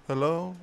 Hello?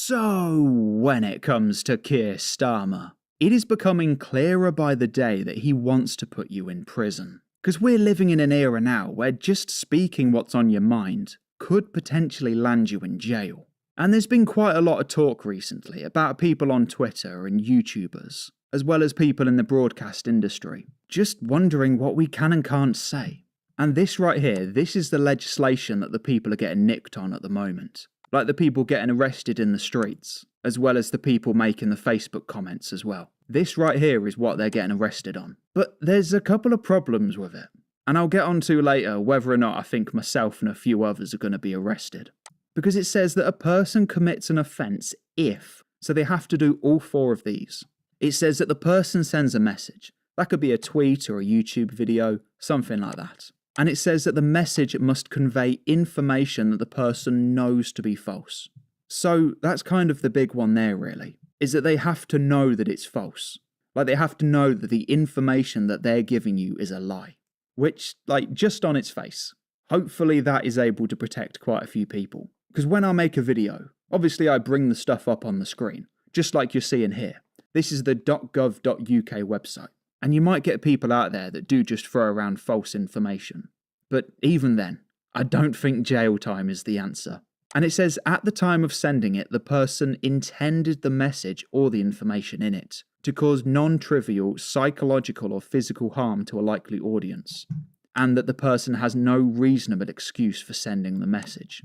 So, when it comes to Keir Starmer, it is becoming clearer by the day that he wants to put you in prison. Because we're living in an era now where just speaking what's on your mind could potentially land you in jail. And there's been quite a lot of talk recently about people on Twitter and YouTubers, as well as people in the broadcast industry, just wondering what we can and can't say. And this right here, this is the legislation that the people are getting nicked on at the moment. Like the people getting arrested in the streets, as well as the people making the Facebook comments as well. This right here is what they're getting arrested on. But there's a couple of problems with it. And I'll get on to later whether or not I think myself and a few others are going to be arrested. Because it says that a person commits an offence if, so they have to do all four of these. It says that the person sends a message. That could be a tweet or a YouTube video, something like that. And it says that the message must convey information that the person knows to be false. So that's kind of the big one there, really, is that they have to know that it's false. Like, they have to know that the information that they're giving you is a lie. Which, like, just on its face, hopefully that is able to protect quite a few people. Because when I make a video, obviously I bring the stuff up on the screen, just like you're seeing here. This is the .gov.uk website. And you might get people out there that do just throw around false information. But even then, I don't think jail time is the answer. And it says at the time of sending it, the person intended the message or the information in it to cause non-trivial psychological or physical harm to a likely audience, and that the person has no reasonable excuse for sending the message.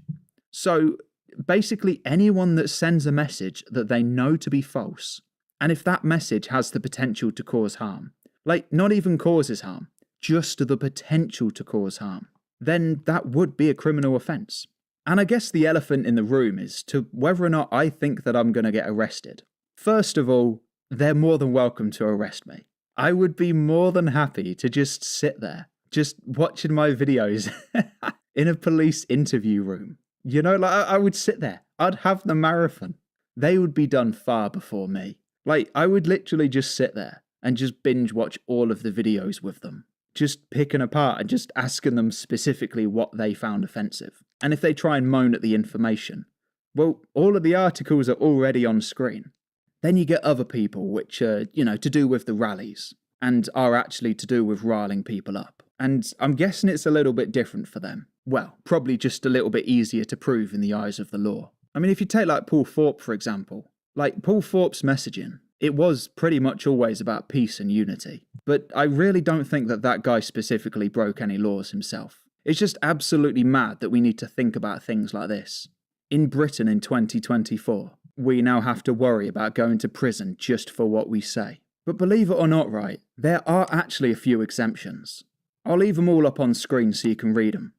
So basically anyone that sends a message that they know to be false, and if that message has the potential to cause harm, like not even causes harm, just the potential to cause harm, then that would be a criminal offence. And I guess the elephant in the room is to whether or not I think that I'm going to get arrested. First of all, they're more than welcome to arrest me. I would be more than happy to just sit there, just watching my videos in a police interview room. You know, like I would sit there. I'd have the marathon. They would be done far before me. Like, I would literally just sit there and just binge watch all of the videos with them. just picking apart and just asking them specifically what they found offensive. And if they try and moan at the information, well, all of the articles are already on screen. Then you get other people which are, to do with the rallies and are actually to do with riling people up. And I'm guessing it's a little bit different for them. Well, probably just a little bit easier to prove in the eyes of the law. I mean, if you take like Paul Thorpe, for example, like Paul Thorpe's messaging, it was pretty much always about peace and unity. But I really don't think that guy specifically broke any laws himself. It's just absolutely mad that we need to think about things like this. In Britain in 2024, we now have to worry about going to prison just for what we say. But believe it or not, right, there are actually a few exemptions. I'll leave them all up on screen so you can read them.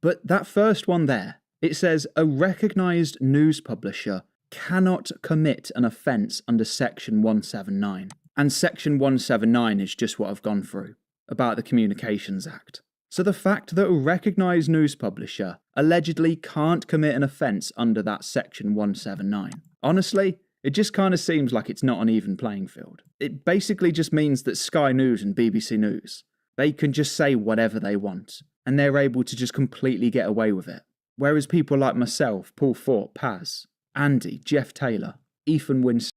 But that first one there, it says a recognised news publisher cannot commit an offence under Section 179. And Section 179 is just what I've gone through, about the Communications Act. So the fact that a recognised news publisher allegedly can't commit an offence under that Section 179, honestly, it just kind of seems like it's not an even playing field. It basically just means that Sky News and BBC News, they can just say whatever they want, and they're able to just completely get away with it. Whereas people like myself, Paul Thorpe, Paz, Andy, Jeff Taylor, Ethan Winston,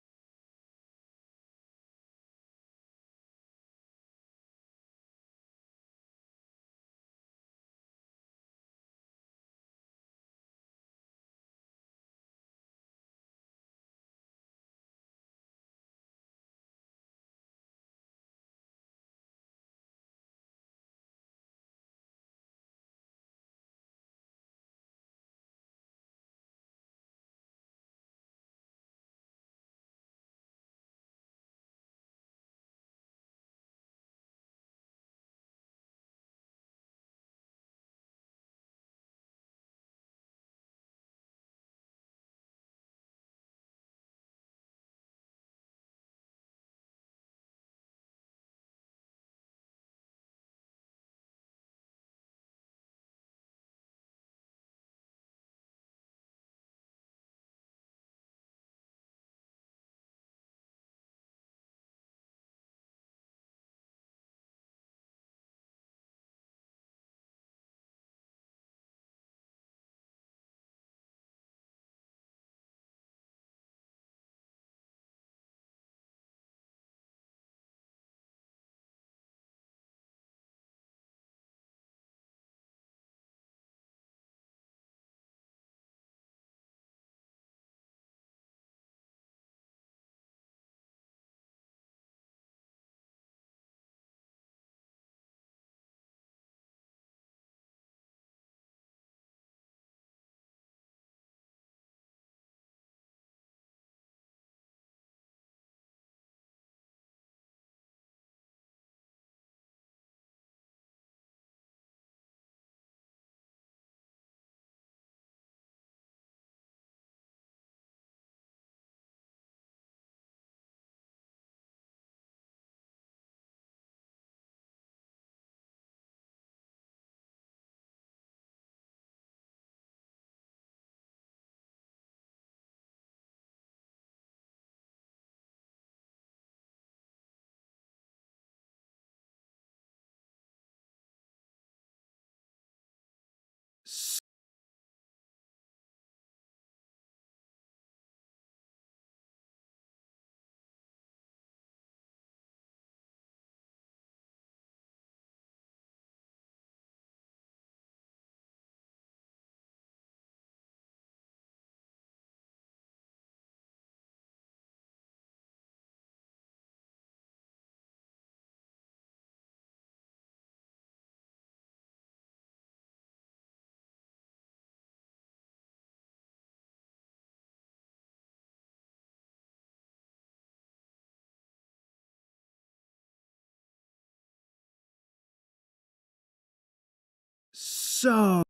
so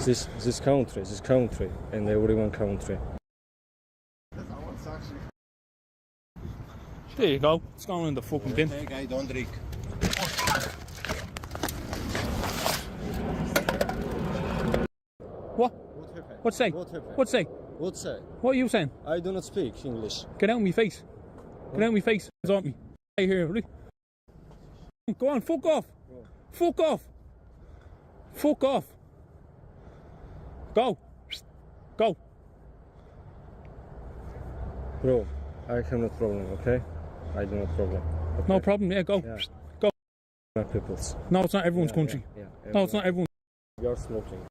This country, and everyone country. There you go. It's going in the fucking bin. Hey guy, don't drink. What? What happened? What's say? What happened? What's say? What say? What are you saying? I do not speak English. Get out of my face. Get out of my face. Hands on me. Hey, here, ready? Go on, fuck off. Go. Fuck off. Fuck off. Go. Go. Bro, I have no problem, okay? I do not problem. Okay? No problem. Yeah, go. Yeah. Go. My peoples. No, it's not everyone's country. Yeah, No, it's not everyone. You're smoking.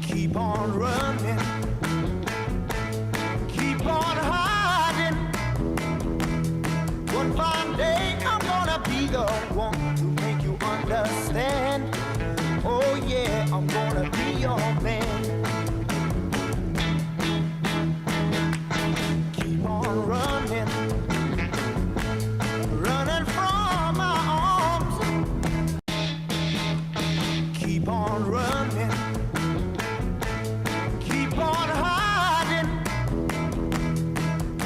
Keep on running, keep on hiding. One fine day I'm gonna be the one to make you understand. Oh yeah, I'm gonna be your man. Keep on running, running from my arms. Keep on running. Keep on hiding.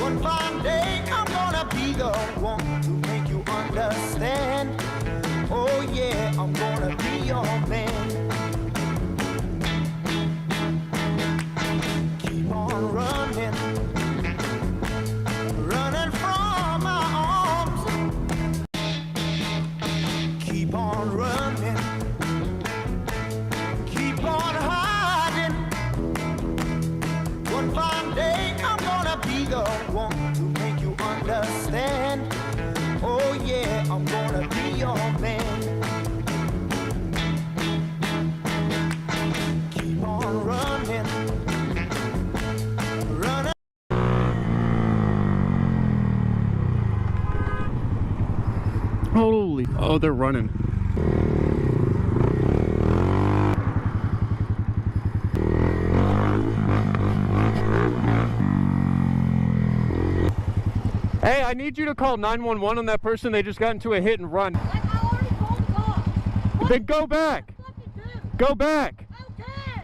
One fine day I'm gonna be the one to make you understand. Oh yeah, I'm gonna be your man. Keep on running, running from my arms. Keep on running, keep on hiding. One fine day I'm gonna be the one to make you understand. Oh yeah, I'm gonna be your man. Keep on running, running. Holy. Oh, they're running. Hey, I need you to call 911 on that person. They just got into a hit and run. I already called the cops. Then go back. What the fuck to do? Go back. Okay.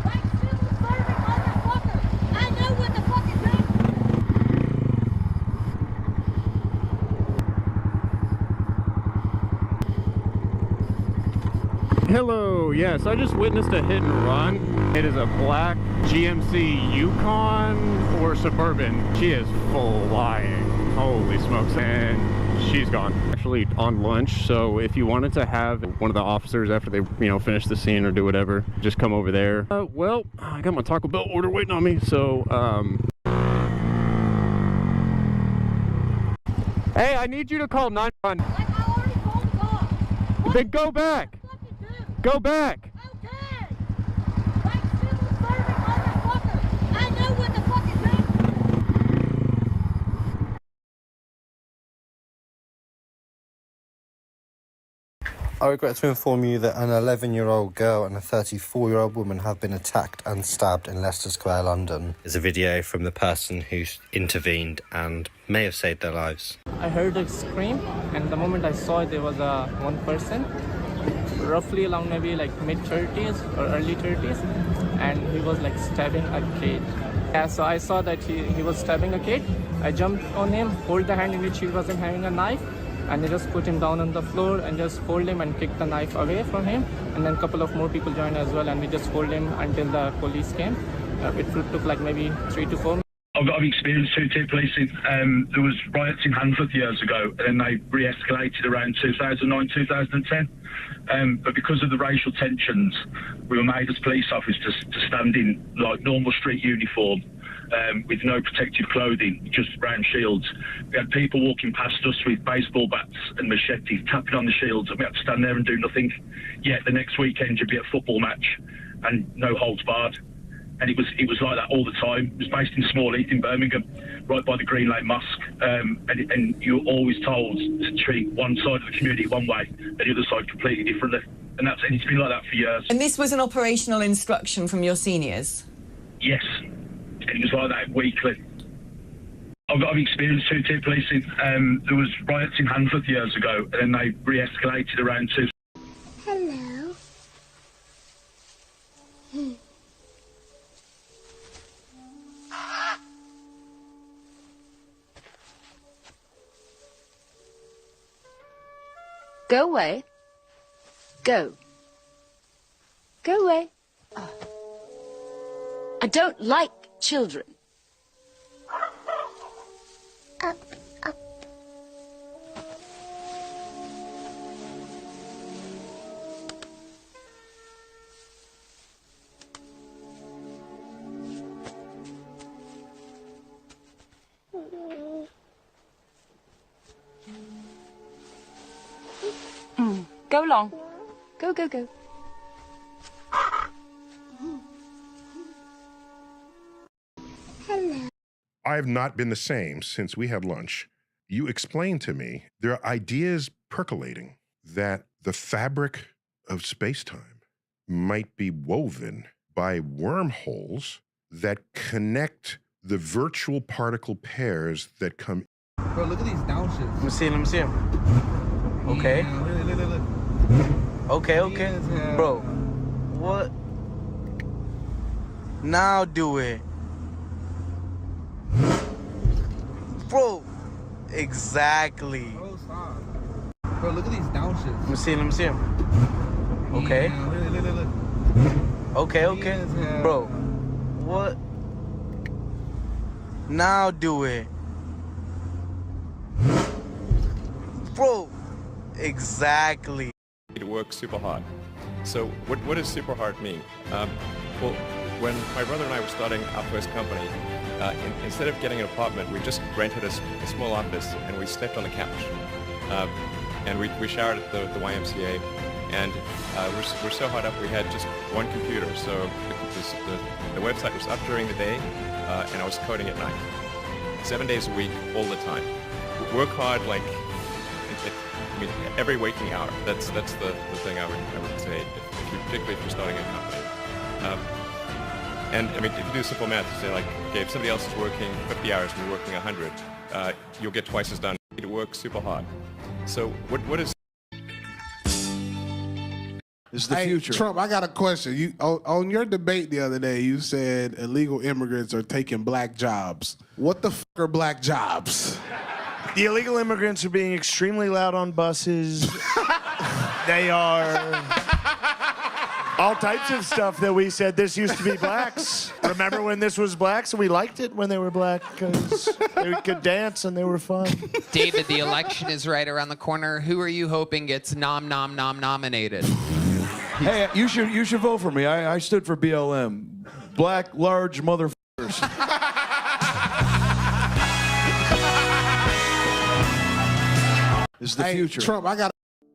Like civil servant motherfucker. I know what the fuck is Hello, yes, I just witnessed a hit and run. It is a black GMC Yukon or Suburban. She is flying. Holy smokes. And she's gone. Actually on lunch, so if you wanted to have one of the officers after they, finish the scene or do whatever, just come over there. Well, I got my Taco Bell order waiting on me, so, Hey, I need you to call 911. like I already called the cops. What Then go back. the fuck to do? Go back. Okay. Like civil servant motherfucker. I know what the fuck is I regret to inform you that an 11-year-old girl and a 34-year-old woman have been attacked and stabbed in Leicester Square, London. There's a video from the person who intervened and may have saved their lives. I heard a scream, and the moment I saw it, there was one person, roughly around maybe like mid-30s or early 30s, and he was like stabbing a kid. Yeah, so I saw that he was stabbing a kid. I jumped on him, hold the hand in which he wasn't having a knife, and I just put him down on the floor and just hold him and kick the knife away from him. And then a couple of more people joined as well, and we just hold him until the police came. It took like maybe 3 to 4 minutes. I've experienced two-tier policing. There was riots in Hanford years ago, and then they re-escalated around 2009, 2010. But because of the racial tensions, we were made as police officers to stand in like normal street uniform, with no protective clothing, just round shields. We had people walking past us with baseball bats and machetes, tapping on the shields, and we had to stand there and do nothing. Yet the next weekend you'd be at a football match, and no holds barred. And it was like that all the time. It was based in Small Heath in Birmingham, right by the Green Lake Mosque. And you're always told to treat one side of the community one way and the other side completely differently. And it's been like that for years. And this was an operational instruction from your seniors? Yes. And it was like that weekly. I've experienced two-tier policing. There was riots in Hanford years ago, and then they re-escalated around two. Hello. Go away. Go. Go away. Oh. I don't like children. Up, up. Go along. Go, go, go. Hello. I have not been the same since we had lunch. You explained to me there are ideas percolating that the fabric of space-time might be woven by wormholes that connect the virtual particle pairs that come. Bro, look at these downshifts. Let me see him. Okay. Yeah, look. Okay. Yeah. Bro, what? Now do it. Bro, exactly. Bro, stop. Bro, look at these downshifts. Let me see him. Okay. Yeah, look. Okay. Yeah. Bro, what? Now do it. Bro, exactly. To work super hard. So what does super hard mean? Well, when my brother and I were starting our first company, instead of getting an apartment, we just rented a small office and we slept on the couch. And we showered at the YMCA, and we're so hot up we had just one computer. So the website was up during the day, and I was coding at night. 7 days a week, all the time. Work hard, like, I mean, every waking hour. That's the thing I would say, particularly if you're starting a company. And I mean, if you do simple math, you say like, okay, if somebody else is working 50 hours and you're working 100, you'll get twice as done. You need to work super hard. So what is? This is the future. Trump, I got a question. You on your debate the other day, you said illegal immigrants are taking black jobs. What the fuck are black jobs? The illegal immigrants are being extremely loud on buses. They are all types of stuff that we said this used to be blacks. Remember when this was blacks and we liked it when they were black because they could dance and they were fun. David, the election is right around the corner. Who are you hoping gets nominated? Hey, you should vote for me. I stood for BLM. Black, large motherfuckers. This is the future. Trump, I got.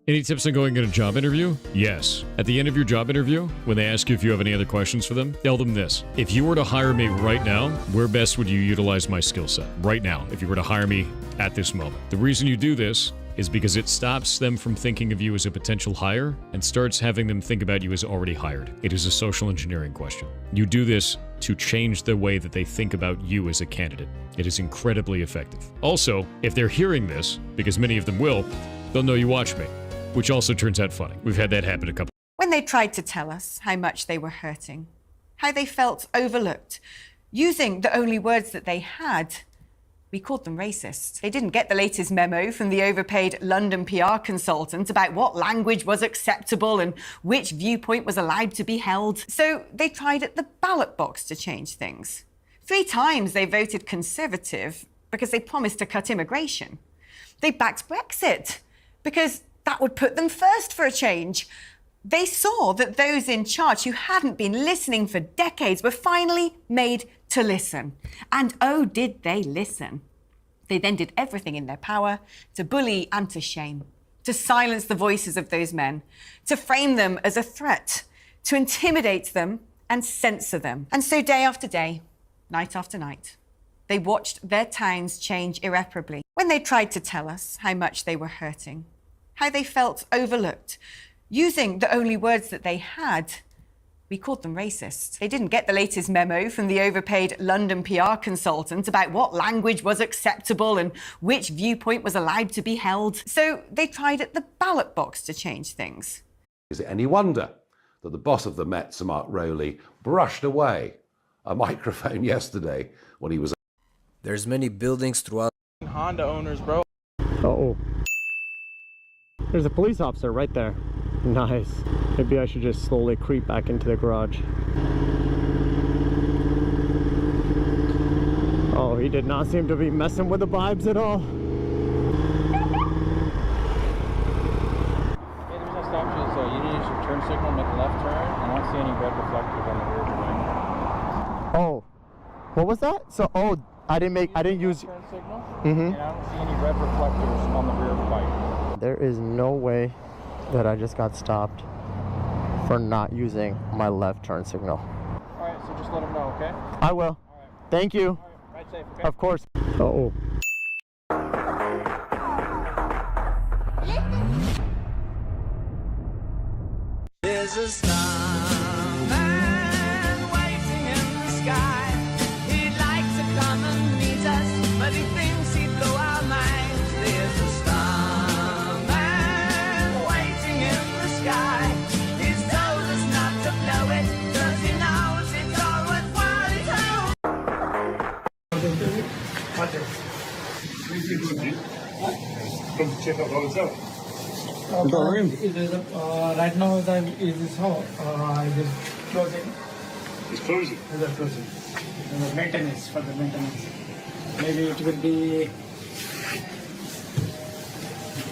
Any tips on going in a job interview? Yes. At the end of your job interview, when they ask you if you have any other questions for them, tell them this. If you were to hire me right now, where best would you utilize my skill set? Right now, if you were to hire me at this moment. The reason you do this is because it stops them from thinking of you as a potential hire and starts having them think about you as already hired. It is a social engineering question. You do this to change the way that they think about you as a candidate. It is incredibly effective. Also, if they're hearing this, because many of them will, they'll know you watch me, which also turns out funny. We've had that happen a couple. When they tried to tell us how much they were hurting, how they felt overlooked, using the only words that they had, we called them racist. They didn't get the latest memo from the overpaid London PR consultant about what language was acceptable and which viewpoint was allowed to be held. So they tried at the ballot box to change things. 3 times they voted Conservative because they promised to cut immigration. They backed Brexit because that would put them first for a change. They saw that those in charge who hadn't been listening for decades were finally made to listen. And oh, did they listen. They then did everything in their power to bully and to shame, to silence the voices of those men, to frame them as a threat, to intimidate them and censor them. And so day after day, night after night, they watched their towns change irreparably when they tried to tell us how much they were hurting, how they felt overlooked. Using the only words that they had, we called them racist. They didn't get the latest memo from the overpaid London PR consultant about what language was acceptable and which viewpoint was allowed to be held. So they tried at the ballot box to change things. Is it any wonder that the boss of the Met, Sir Mark Rowley, brushed away a microphone yesterday when he was... There's many buildings throughout... Honda owners, bro. Uh-oh. There's a police officer right there. Nice. Maybe I should just slowly creep back into the garage. Oh, he did not seem to be messing with the vibes at all. Yeah, the reason I stopped you is you need to use your turn signal, make a left turn. I don't see any red reflectors on the rear of Oh, what was that? So, I didn't use turn signal. Mm-hmm. And I don't see any red reflectors on the rear of the bike. There is no way that I just got stopped for not using my left turn signal. Alright, so just let them know, okay? I will. Thank you. Ride safe, okay? Of course. Uh-oh. There's a starman waiting in the sky. He'd like to come and meet us, but he thinks he'd blow our minds. There's a starman waiting in the sky. He's told us not to blow it, 'cause he knows it's all worthwhile. Come check out all itself. Right now it is how I just closing. It's closing. It's closing. The maintenance for the maintenance. Maybe it will be.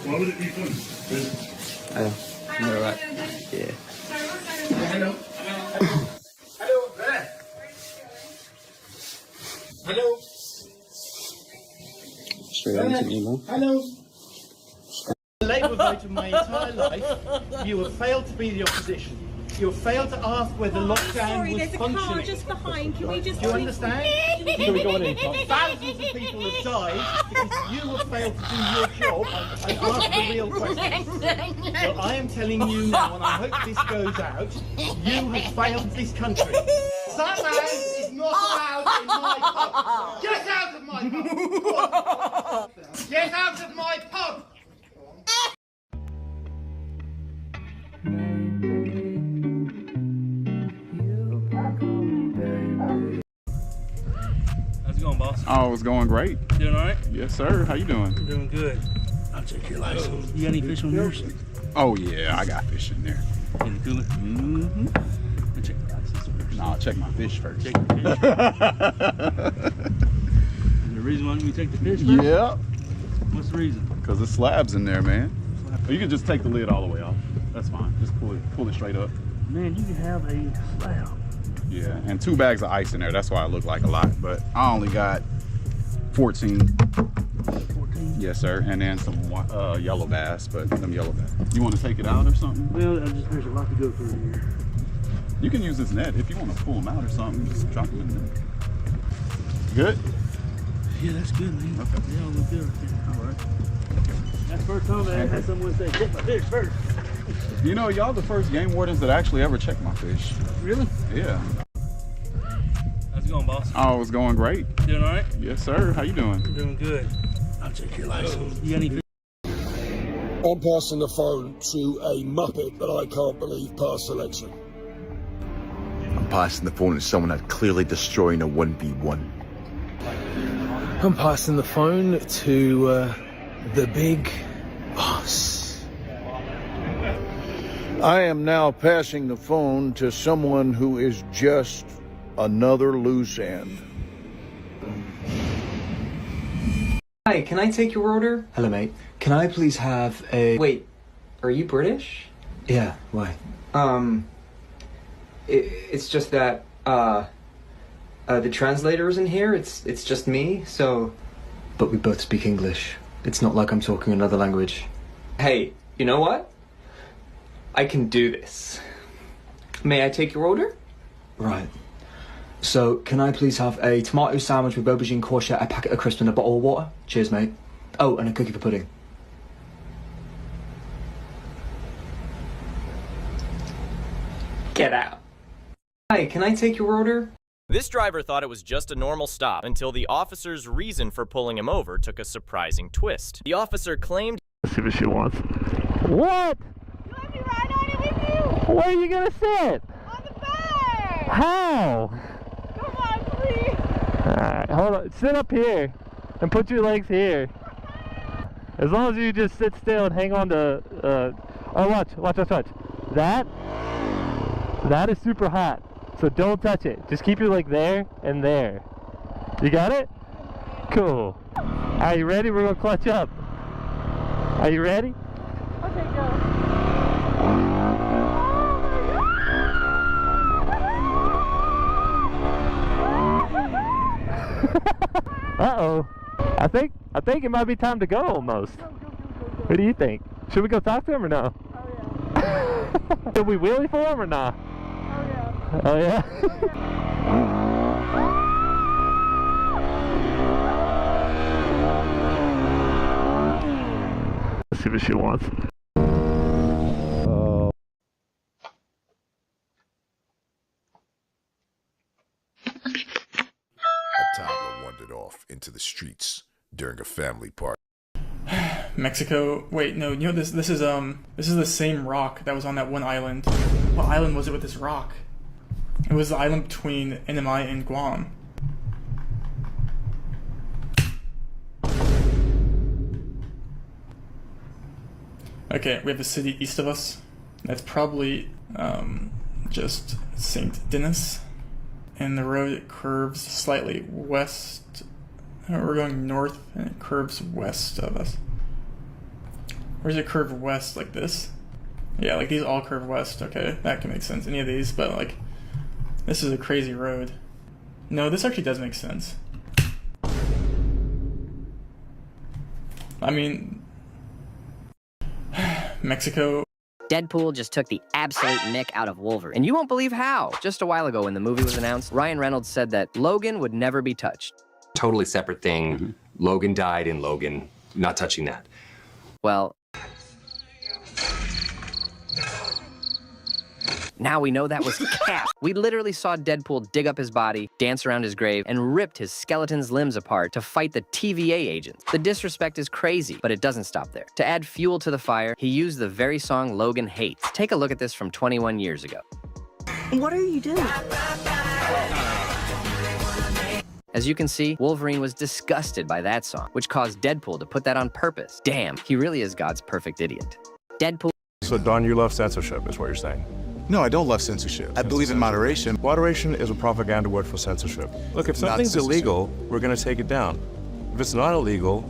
Why would it be closed? You're right. Yeah. Hello. Hello. Hello. Straight on to email. Hello. The Labour vote of my entire life, you have failed to be the opposition. You have failed to ask whether lockdown was functioning. Car just behind. Can we just? Do you understand? Can we go in? Thousands of people have died because you have failed to do your job and ask the real question. So I am telling you now, and I hope this goes out, you have failed this country. That man is not allowed in my pub. Get out of my pub! Get out of my pub! How's it going, boss? Oh, it's going great. Doing all right? Yes, sir. How you doing? I'm doing good. I'll check your license. You got any fish on yours? Oh, yeah, I got fish in there. In the cooler? Mm-hmm. I'll check the license first. No, I'll check my fish first. Check the fish. The reason why we take the fish first? Yeah. What's the reason? Because the slab's in there, man. Or you can just take the lid all the way off. That's fine. Just pull it straight up. Man, you can have a slab. Yeah, and 2 bags of ice in there. That's why it looked like a lot. But I only got 14. 14? Yes, sir. And then some yellow bass, but them yellow bass. You want to take it out or something? Well, there's a lot to go through here. You can use this net if you want to pull them out or something. Just drop them in there. Good? Yeah, that's good, man. Okay. Yeah, look good. All right. That's the first time I had someone say, check my fish first. You know, y'all the first game wardens that actually ever check my fish. Really? Yeah. How's it going, boss? Oh, it's going great. Doing all right? Yes, sir. How you doing? I'm doing good. I'll check your license. You got any fish? I'm passing the phone to a Muppet that I can't believe passed selection. I'm passing the phone to someone that's clearly destroying a 1v1. I'm passing the phone to the big boss. I am now passing the phone to someone who is just another loose end. Hi, can I take your order? Hello, mate. Can I please have a... Wait, are you British? Yeah, why? It's just that, the translator isn't here. It's just me, so... But we both speak English. It's not like I'm talking another language. Hey, you know what? I can do this. May I take your order? Right. So, can I please have a tomato sandwich with aubergine courgette, a packet of crisps and a bottle of water? Cheers, mate. Oh, and a cookie for pudding. Get out. Hi, can I take your order? This driver thought it was just a normal stop until the officer's reason for pulling him over took a surprising twist. The officer claimed— Let's see what she wants. What? You let me ride on it with you? Where are you gonna sit? On the bed! How? Come on, please! Alright, hold on. Sit up here and put your legs here. As long as you just sit still and hang on to, oh, watch. That is super hot. So don't touch it. Just keep your leg there and there. You got it? Cool. Are you ready? We're gonna clutch up. Are you ready? Okay, go. Uh-oh. I think it might be time to go almost. What do you think? Should we go talk to him or no? Oh yeah. Should we wheelie for him or not? Oh yeah. Oh yeah? Let's see what she wants. A toddler wandered off into the streets during a family party. Mexico. Wait, no. You know this is the same rock that was on that one island. What island was it with this rock? It was the island between NMI and Guam. Okay, we have the city east of us. That's probably just St. Denis. And the road curves slightly west. We're going north and it curves west of us. Where's it curve west like this? Yeah, like these all curve west. Okay, that can make sense. Any of these, but like this is a crazy road. No, this actually does make sense. I mean, Mexico. Deadpool just took the absolute mick out of Wolverine. And you won't believe how. Just a while ago when the movie was announced, Ryan Reynolds said that Logan would never be touched. Totally separate thing. Logan died in Logan. Not touching that. Well, now we know that was Cap. We literally saw Deadpool dig up his body, dance around his grave, and ripped his skeleton's limbs apart to fight the TVA agents. The disrespect is crazy, but it doesn't stop there. To add fuel to the fire, he used the very song Logan hates. Take a look at this from 21 years ago. What are you doing? As you can see, Wolverine was disgusted by that song, which caused Deadpool to put that on purpose. Damn, he really is God's perfect idiot. Deadpool. So, Don, you love censorship, is what you're saying? No, I don't love censorship. I believe in moderation. Moderation is a propaganda word for censorship. Look, if something's illegal, we're going to take it down. If it's not illegal,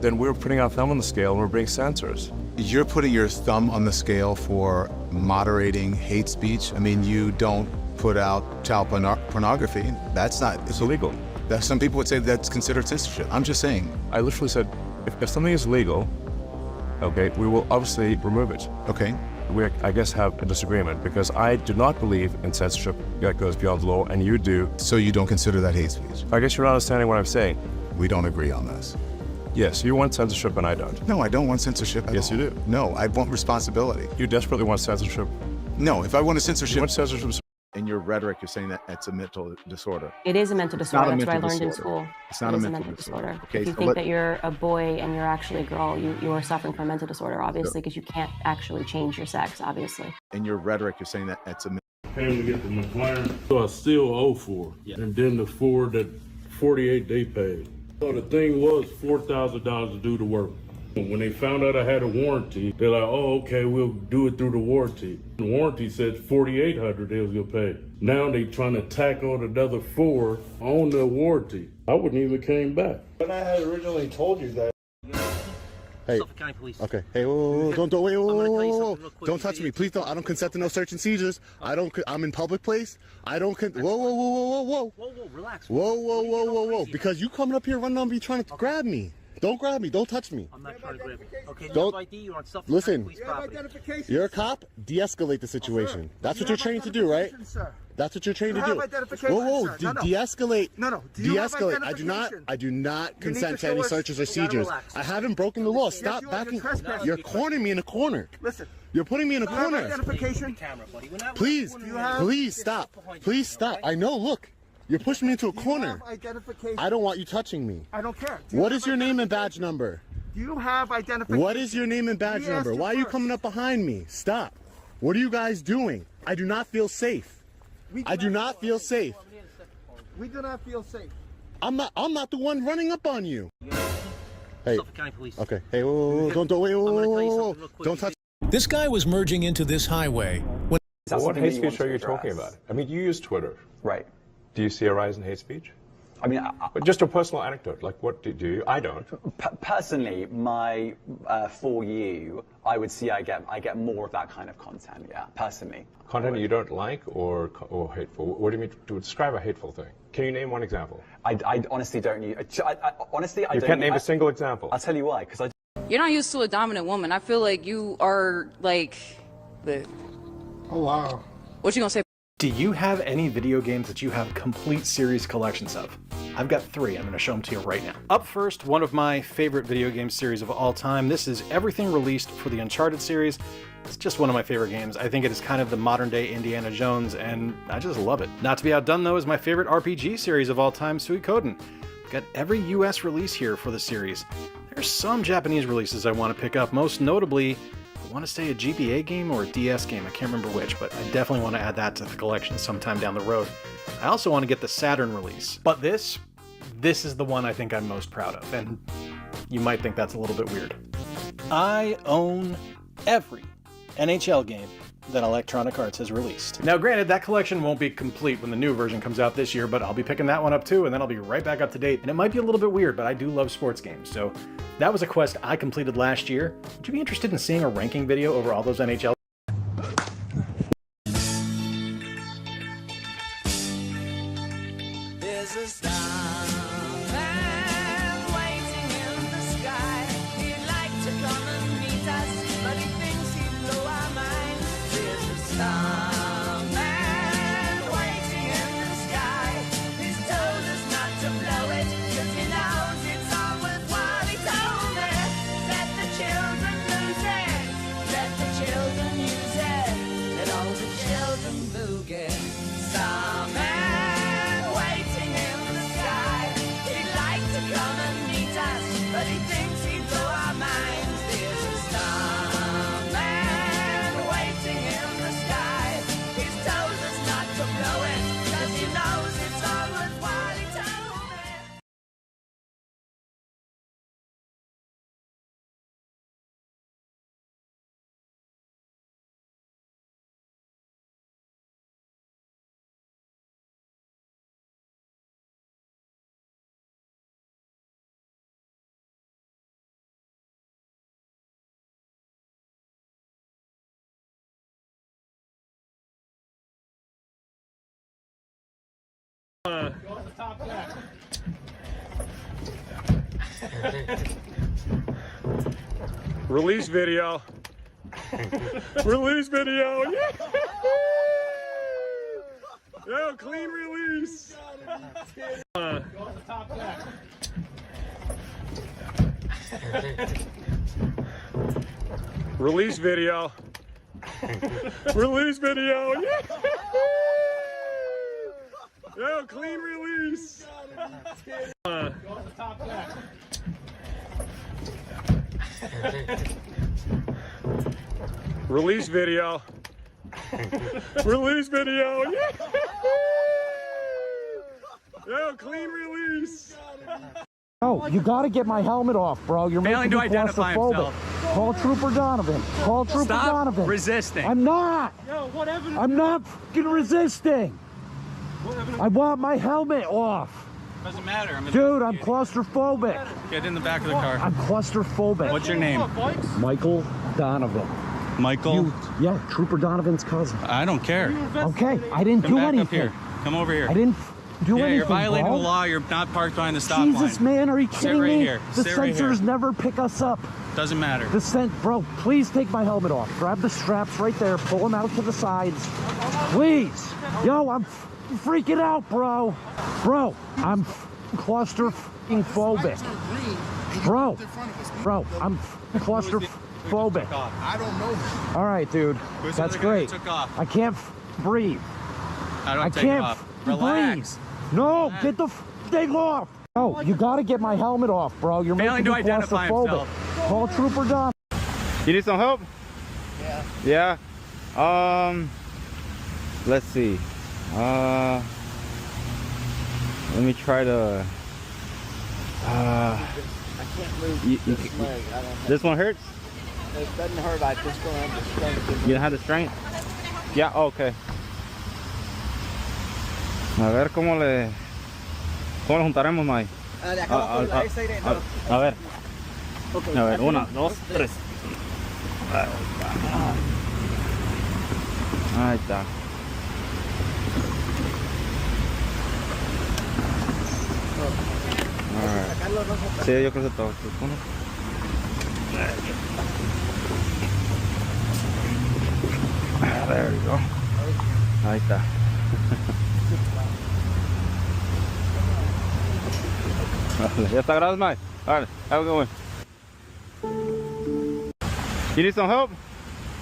then we're putting our thumb on the scale and we're being censors. You're putting your thumb on the scale for moderating hate speech. I mean, you don't put out child pornography. That's not... It's illegal. Some people would say that's considered censorship. I'm just saying. I literally said, if something is legal, okay, we will obviously remove it. Okay. We, I guess, have a disagreement because I do not believe in censorship that goes beyond the law, and you do. So you don't consider that hate speech? I guess you're not understanding what I'm saying. We don't agree on this. Yes, you want censorship and I don't. No, I don't want censorship at Yes, all. you do. No, I want responsibility. You desperately want censorship. No, if I want a censorship... You want censorship. In your rhetoric, you're saying that it's a mental disorder. It is a mental disorder. That's what I learned in disorder. school. It's not It a is mental disorder. Okay, if you so think that you're a boy and you're actually a girl, you are suffering from a mental disorder, obviously, because you can't actually change your sex, obviously. In your rhetoric, you're saying that it's a... Came to get the McLaren, so I still owe $4. Yeah. And then the $4 that 48 they paid. So the thing was $4,000 to do the work. When they found out I had a warranty, they're like, oh, okay, we'll do it through the warranty. The warranty said $4,800 they was gonna pay. Now they trying to tack on another $4 on the warranty. I wouldn't even came back. When I had originally told you that. Hey, County Police. okay. Hey, whoa, don't wait, whoa. Don't touch me, please don't. I don't consent to no search and seizures. I'm in public place. I don't whoa. Whoa, relax. Whoa. Because you coming up here running on me trying to grab me. Don't grab me. Don't touch me. I'm not trying to grab you. Okay, Don't. you have ID, you're on self-defense Listen, police property. you're a cop. De-escalate the situation. That's what you're trained to do, right? That's what you're trained You to have do. identification, Whoa, sir. No, no. de-escalate. No. Do you have De-escalate. identification? I do not You need consent to to any show us- searches or you gotta seizures. relax. I haven't broken the law. Yes, Stop you are. backing. You're trespassing. You're cornering me in a corner. Listen. You're putting me in a You have corner. identification? Please, please stop. Please stop. I know, look. You're pushing me into a corner. Identification. I don't want you touching me. I don't care. What is your name and badge number? Do you have identification? What is your name and badge We asked number? you Why are you first. coming up behind me? Stop. What are you guys doing? I do not feel safe. I do not feel safe. We do not feel safe. I'm not the one running up on you. Hey. Suffolk County Police. Okay. Hey, whoa, don't wait, whoa. Don't touch. This guy was merging into this highway when. What hate speech are you talking about? I mean, you use Twitter. Right. Do you see a rise in hate speech? I mean, But just a personal anecdote. Like, what do you? I don't. Personally, my For You, I would see I get more of that kind of content. Yeah, personally. Content you don't like or hateful? What do you mean to describe a hateful thing? Can you name one example? I honestly don't need. Honestly, I You don't. can't name a single example. I'll tell you why. Because You're not used to a dominant woman. I feel like you are like the. Oh wow. What you gonna say? Do you have any video games that you have complete series collections of? I've got 3. I'm going to show them to you right now. Up first, one of my favorite video game series of all time. This is everything released for the Uncharted series. It's just one of my favorite games. I think it is kind of the modern day Indiana Jones, and I just love it. Not to be outdone though is my favorite RPG series of all time, Suikoden. Got every US release here for the series. There's some Japanese releases I want to pick up, most notably I want to say a GBA game or a DS game, I can't remember which, but I definitely want to add that to the collection sometime down the road. I also want to get the Saturn release, but this is the one I think I'm most proud of, and you might think that's a little bit weird. I own every NHL game that Electronic Arts has released. Now granted, that collection won't be complete when the new version comes out this year, but I'll be picking that one up too, and then I'll be right back up to date. And it might be a little bit weird, but I do love sports games, so that was a quest I completed last year. Would you be interested in seeing a ranking video over all those NHL? There's a starman waiting in the sky. He'd like to come and meet us, but he thinks he'd blow our minds. There's a starman waiting in the sky. He's told us not to blow it, 'cause he knows it's all worthwhile. He told me, let the children lose it, let the children use it, let all the children boogie. Starman waiting in the sky. He'd like to come and meet us, but he thinks he'd blow our minds. There's a starman waiting in the sky. He's told us not to blow it, 'cause he knows it's all worthwhile. He told me. Release video. Release video. Yeah. Yo, clean release. Release video. Release video. Yeah. Yo, clean release. Release video. Release video. Yeah. Yo, clean release. Oh, you gotta get my helmet off, bro. You're Failing making me to identify claustrophobic. himself. Call Trooper Donovan. Call Trooper Stop Donovan. resisting. I'm not. Yo, whatever. I'm not fucking resisting. I want my helmet off. Doesn't matter. Dude, I'm claustrophobic. Get in the back of the car. I'm claustrophobic. What's your name? Michael Donovan. Michael? Yeah, Trooper Donovan's cousin. I don't care. Okay, I didn't Come do back anything. up here. Come over here. I didn't do anything, You're violating bro. the law. You're not parked behind the stop line. Jesus, man, are you kidding Sit right me? here. The Sit right sensors here. never pick us up. Doesn't matter. Bro, please take my helmet off. Grab the straps right there. Pull them out to the sides. Please. Yo, I'm freaking out, bro. Bro, I'm claustrophobic. Bro, I'm claustrophobic. I don't know. All right, dude. That's great. I can't breathe. I can't breathe. No, get the thing off. Oh, you gotta get my helmet off, bro. You're making me claustrophobic. Call Trooper Don. You need some help? Yeah. Yeah? Let's see. Let me try to... I can't move this leg. I don't know. This one hurts? It doesn't hurt. I just don't have the strength. You don't have the strength? Yeah, okay. A ver cómo le juntaremos, Mike. A ver. A ver, 1, 2, 3. Ahí está. Alright. Sí, yo creo que todo. There we go. Ahí está. Ya está, gracias, Mike. Alright, have a good one. You need some help?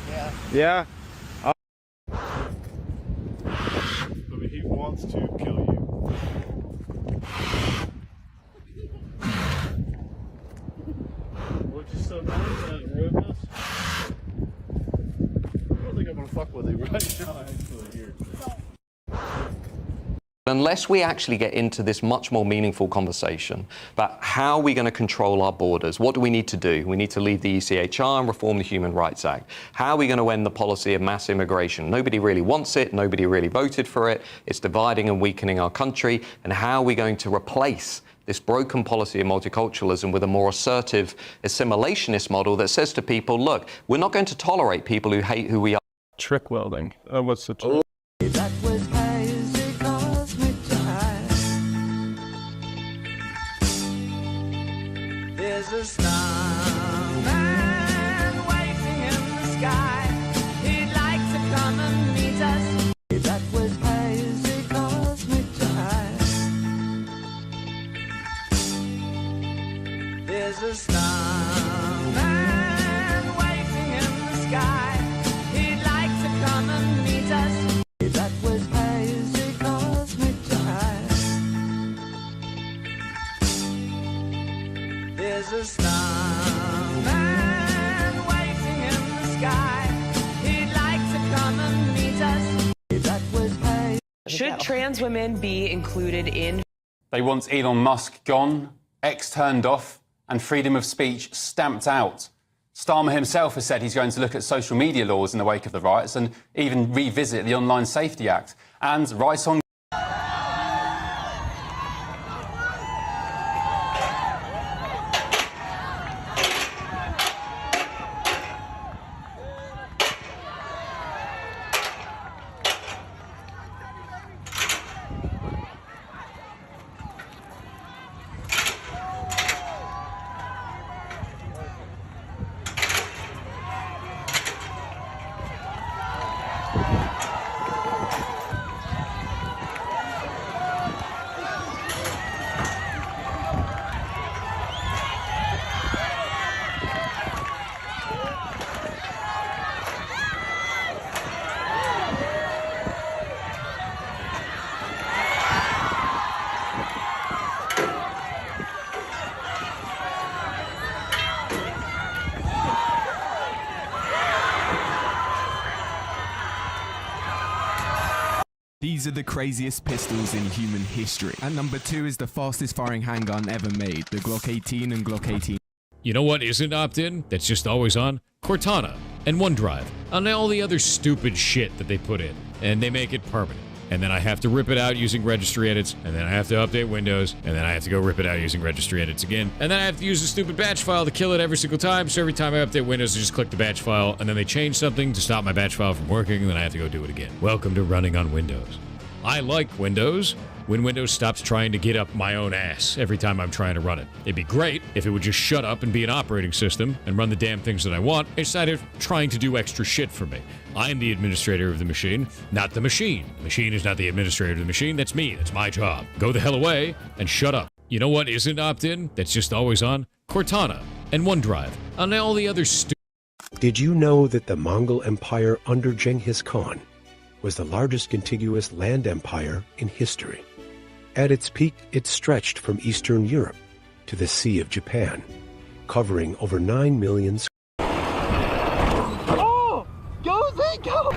Yeah. Yeah? I mean, he wants to kill you. What'd you say about roadhouse? I don't think I'm gonna fuck with you right now, actually, here. Unless we actually get into this much more meaningful conversation about how we're going to control our borders, what do we need to do? We need to leave the ECHR and reform the Human Rights Act. How are we going to end the policy of mass immigration? Nobody really wants it. Nobody really voted for it. It's dividing and weakening our country. And how are we going to replace this broken policy of multiculturalism with a more assertive assimilationist model that says to people, look, we're not going to tolerate people who hate who we are. Trick welding. What's the trick? That was hazy cosmic time. There's a starman waiting in the sky. He'd like to come and meet us. That was hazy cosmic time. There's a starman waiting in the sky. He'd like to come and meet us. That was hazy cosmic time. There's a starman waiting in the sky. He'd like to come and meet us. That was hazy. Should trans women be included in? They want Elon Musk gone, X turned off, and freedom of speech stamped out. Starmer himself has said he's going to look at social media laws in the wake of the riots and even revisit the Online Safety Act. And right on. These are the craziest pistols in human history. And number 2 is the fastest firing handgun ever made, the Glock 18 and Glock 18. You know what isn't opt-in, that's just always on? Cortana and OneDrive, and all the other stupid shit that they put in. And they make it permanent. And then I have to rip it out using registry edits, and then I have to update Windows, and then I have to go rip it out using registry edits again, and then I have to use the stupid batch file to kill it every single time, so every time I update Windows, I just click the batch file, and then they change something to stop my batch file from working, and then I have to go do it again. Welcome to running on Windows. I like Windows, when Windows stops trying to get up my own ass every time I'm trying to run it. It'd be great if it would just shut up and be an operating system and run the damn things that I want instead of trying to do extra shit for me. I'm the administrator of the machine, not the machine. The machine is not the administrator of the machine. That's me. That's my job. Go the hell away and shut up. You know what isn't opt-in? That's just always on? Cortana and OneDrive and all the other Did you know that the Mongol Empire under Genghis Khan was the largest contiguous land empire in history? At its peak, it stretched from Eastern Europe to the Sea of Japan, covering over 9 million square. Oh! Go, Zay, go!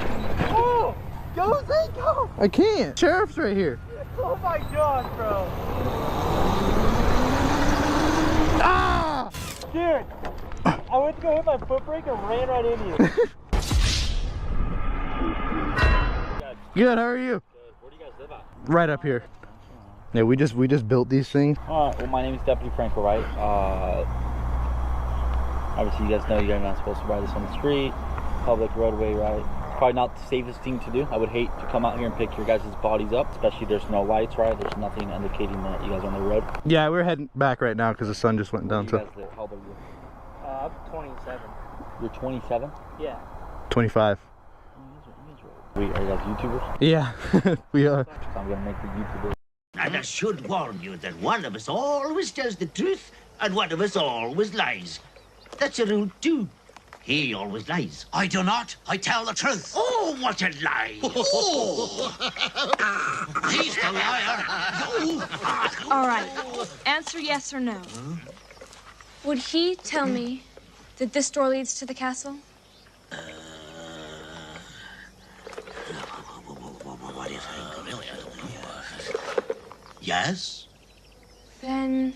Oh! Go, Zay, go! I can't. Sheriff's right here. Oh my god, bro. Ah! Dude! I went to go hit my foot brake and ran right into you. Good, how are you? Good. Where do you guys live at? Right up here. Yeah, we just built these things. Well, my name is Deputy Franco, right? Obviously, you guys know you're not supposed to ride this on the street, public roadway, right? It's probably not the safest thing to do. I would hate to come out here and pick your guys' bodies up, especially there's no lights, right? There's nothing indicating that you guys are on the road. Yeah, we're heading back right now because the sun just went down. How old are you? I'm 27. You're 27? Yeah. 25. Wait, are you guys YouTubers? Yeah, we are. I'm gonna make the YouTubers. And I should warn you that one of us always tells the truth and one of us always lies. That's a rule too. He always lies. I do not. I tell the truth. Oh, what a lie. Oh. He's the liar. All right. Answer yes or no. Huh? Would he tell me that this door leads to the castle? What do you think? Really, I don't know. Yes? Then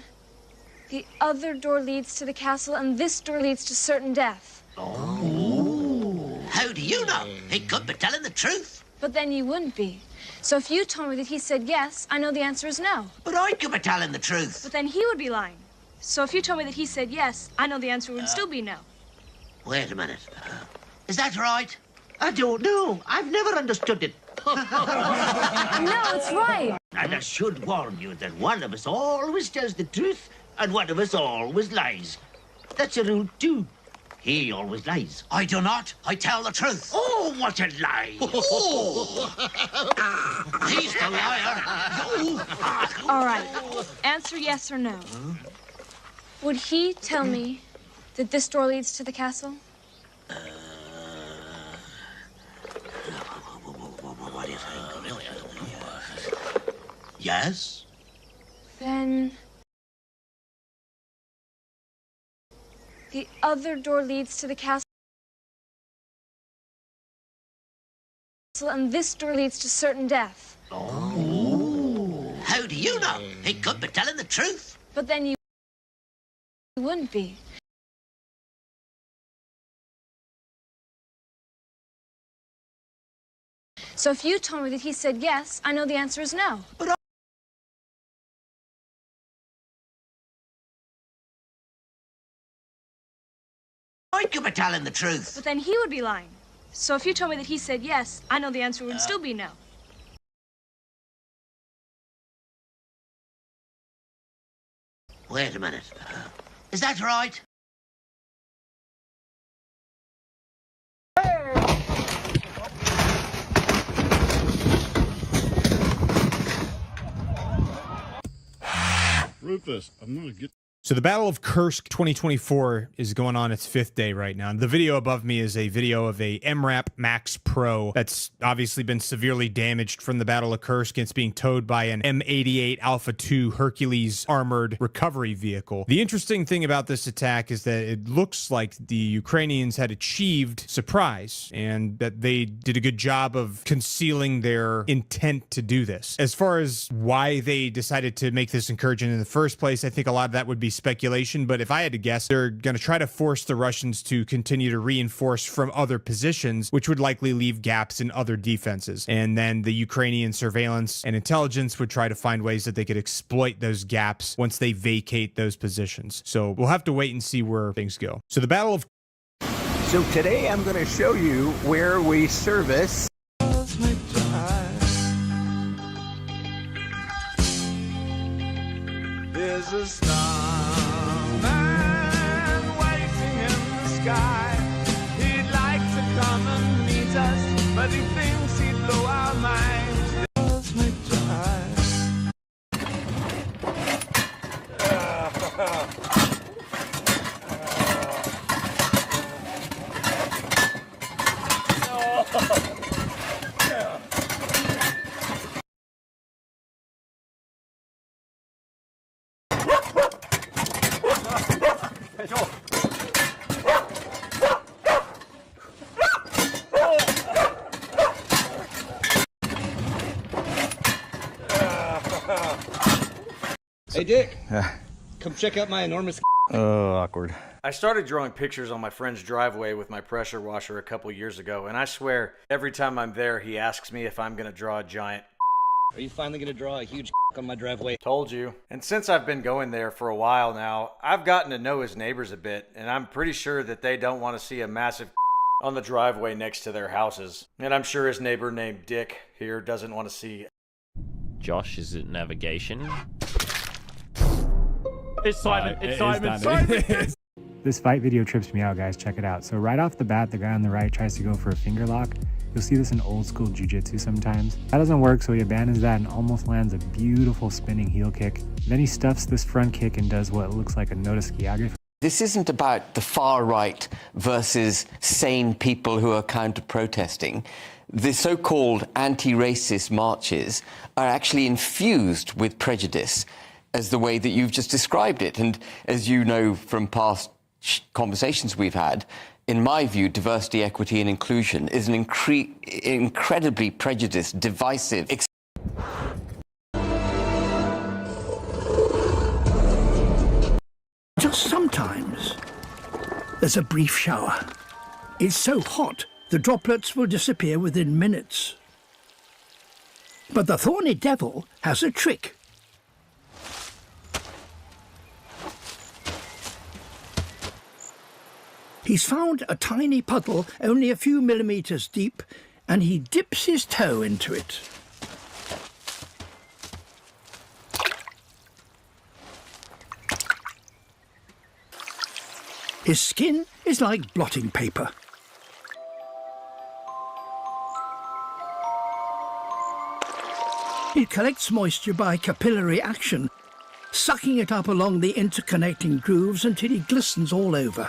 the other door leads to the castle and this door leads to certain death. Oh. How do you know? He could be telling the truth. But then you wouldn't be. So if you told me that he said yes, I know the answer is no. But I could be telling the truth. But then he would be lying. So if you told me that he said yes, I know the answer would still be no. Wait a minute. Is that right? I don't know. I've never understood it. No, it's right. And I should warn you that one of us always tells the truth and one of us always lies. That's a rule too. He always lies. I do not. I tell the truth. Oh, what a lie. Oh. He's the liar. All right. Answer yes or no. Huh? Would he tell me that this door leads to the castle? What do you think? Really, I don't know. Yes? Then the other door leads to the castle and this door leads to certain death. Oh. How do you know? He could be telling the truth. But then you wouldn't be. So if you told me that he said yes, I know the answer is no. But I could be telling the truth. But then he would be lying. So if you told me that he said yes, I know the answer would still be no. Wait a minute. Is that right? Rufus, I'm gonna get. So the Battle of Kursk 2024 is going on its 5th day right now. The video above me is a video of a MRAP Max Pro that's obviously been severely damaged from the Battle of Kursk, and it's being towed by an M88 Alpha 2 Hercules armored recovery vehicle. The interesting thing about this attack is that it looks like the Ukrainians had achieved surprise and that they did a good job of concealing their intent to do this. As far as why they decided to make this incursion in the first place, I think a lot of that would be speculation, but if I had to guess, they're going to try to force the Russians to continue to reinforce from other positions, which would likely leave gaps in other defenses. And then the Ukrainian surveillance and intelligence would try to find ways that they could exploit those gaps once they vacate those positions. So we'll have to wait and see where things go. So the Battle of... So today I'm going to show you where we service There's a starman waiting in the sky. He'd like to come and meet us, but he thinks he'd blow our minds. Does me dry. Hey Dick, come check out my enormous. Oh, awkward. I started drawing pictures on my friend's driveway with my pressure washer a couple years ago, and I swear, every time I'm there, he asks me if I'm gonna draw a giant. Are you finally gonna draw a huge on my driveway? Told you. And since I've been going there for a while now, I've gotten to know his neighbors a bit, and I'm pretty sure that they don't want to see a massive on the driveway next to their houses. And I'm sure his neighbor named Dick here doesn't want to see. Josh, is it navigation? It's Simon. It's Simon. Simon. This fight video trips me out, guys. Check it out. So right off the bat, the guy on the right tries to go for a finger lock. You'll see this in old school jiu-jitsu sometimes. That doesn't work, so he abandons that and almost lands a beautiful spinning heel kick. Then he stuffs this front kick and does what looks like a notice skiage. This isn't about the far right versus sane people who are counter-protesting. The so-called anti-racist marches are actually infused with prejudice, as the way that you've just described it. And as you know from past conversations we've had, in my view, diversity, equity, and inclusion is an incredibly prejudiced, divisive. Just sometimes, there's a brief shower. It's so hot, the droplets will disappear within minutes. But the thorny devil has a trick. He's found a tiny puddle only a few millimeters deep, and he dips his toe into it. His skin is like blotting paper. It collects moisture by capillary action, sucking it up along the interconnecting grooves until he glistens all over.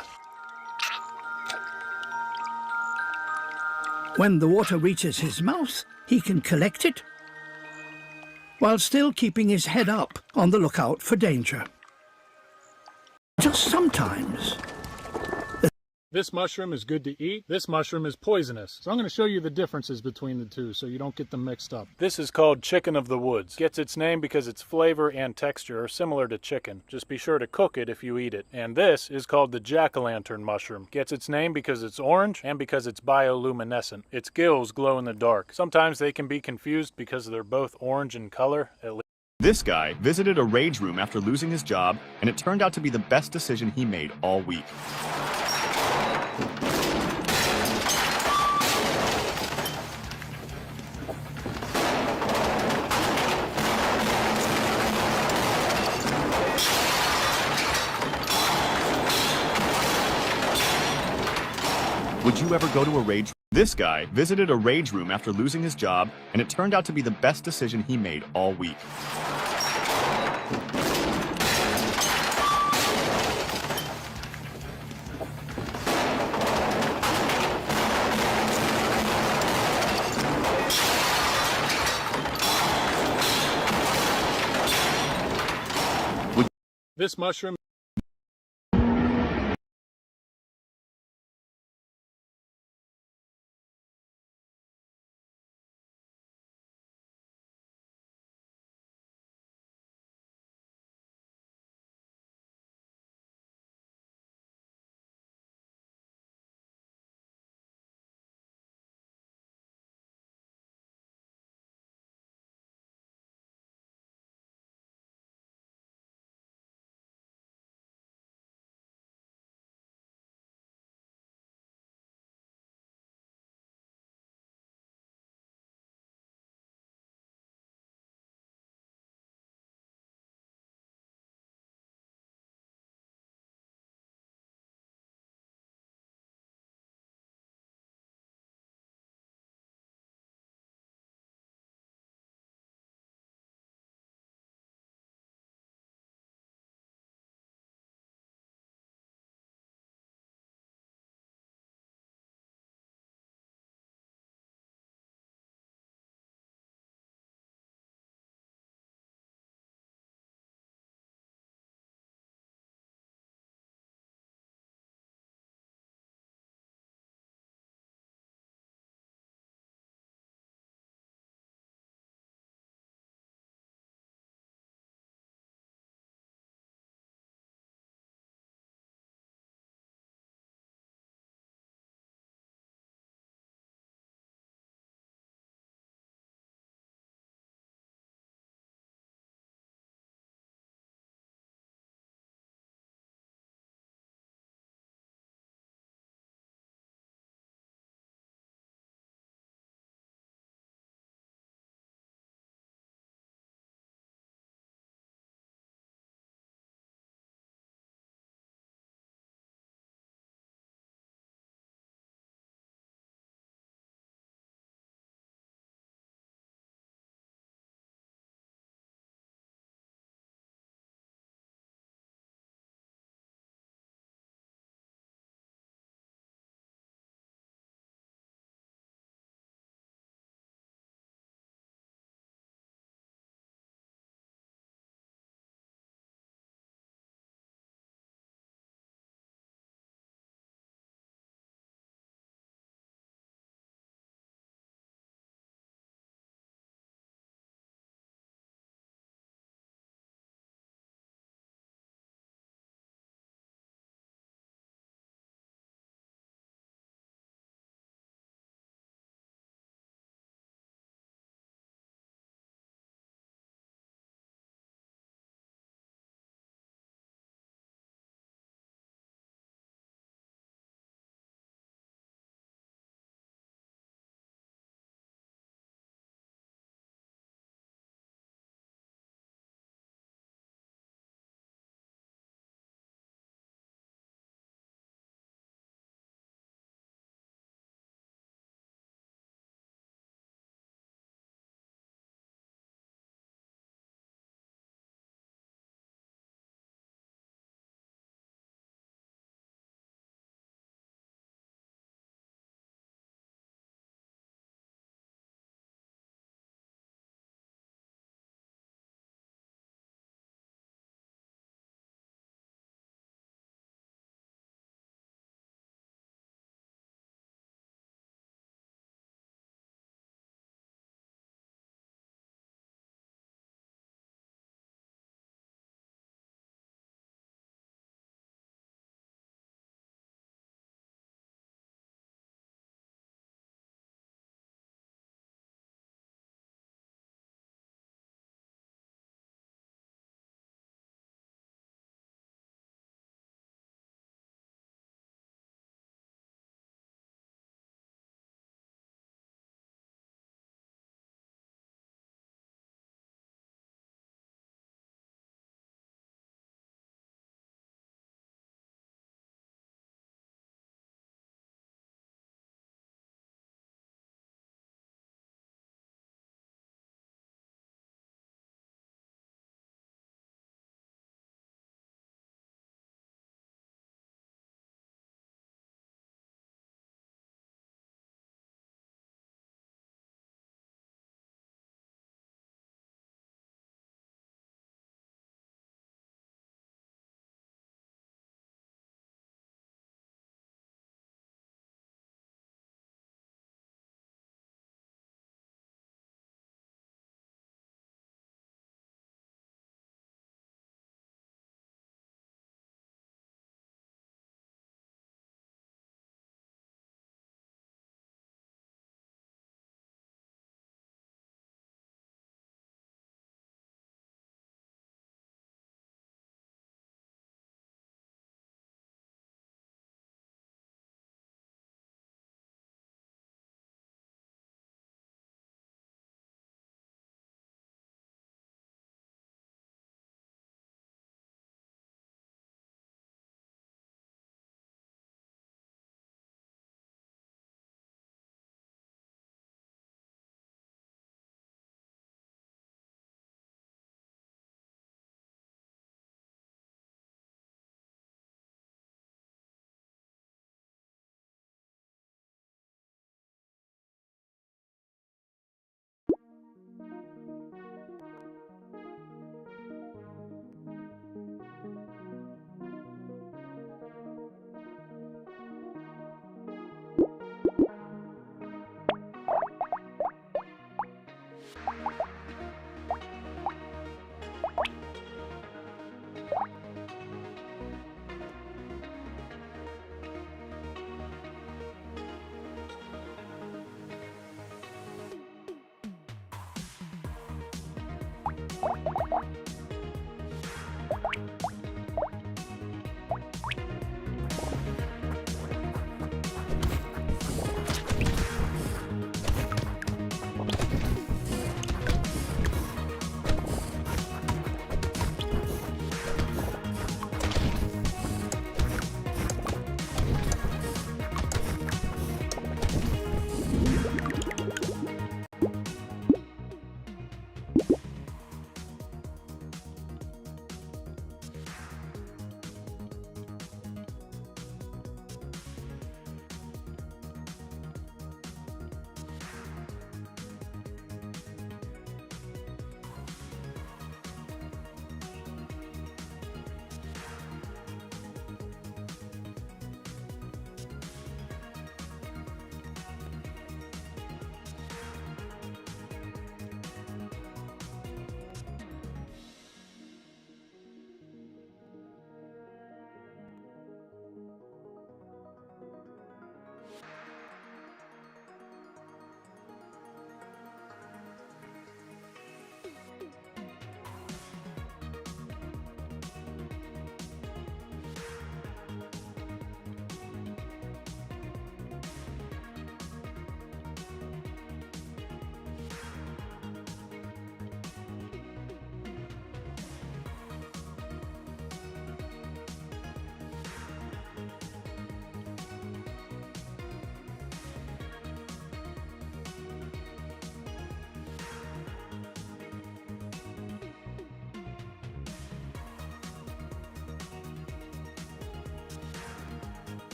When the water reaches his mouth, he can collect it, while still keeping his head up on the lookout for danger. Just sometimes. This mushroom is good to eat. This mushroom is poisonous. So I'm going to show you the differences between the two so you don't get them mixed up. This is called chicken of the woods. Gets its name because its flavor and texture are similar to chicken. Just be sure to cook it if you eat it. And this is called the jack-o'-lantern mushroom. Gets its name because it's orange and because it's bioluminescent. Its gills glow in the dark. Sometimes they can be confused because they're both orange in color, at least. This guy visited a rage room after losing his job, and it turned out to be the best decision he made all week. Would you ever go to a rage room? This guy visited a rage room after losing his job, and it turned out to be the best decision he made all week. This mushroom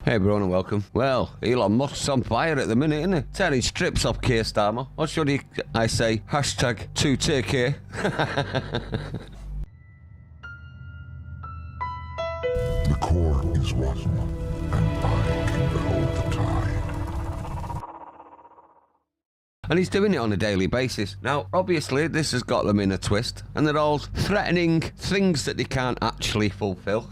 Hey everyone and welcome. Well, Elon Musk's on fire at the minute, isn't he? Tearing strips off Keir Starmer. Or should I say, hashtag 2TK. The core is rotten, and I can hold the tide. And he's doing it on a daily basis. Now, obviously, this has got them in a twist, and they're all threatening things that they can't actually fulfill.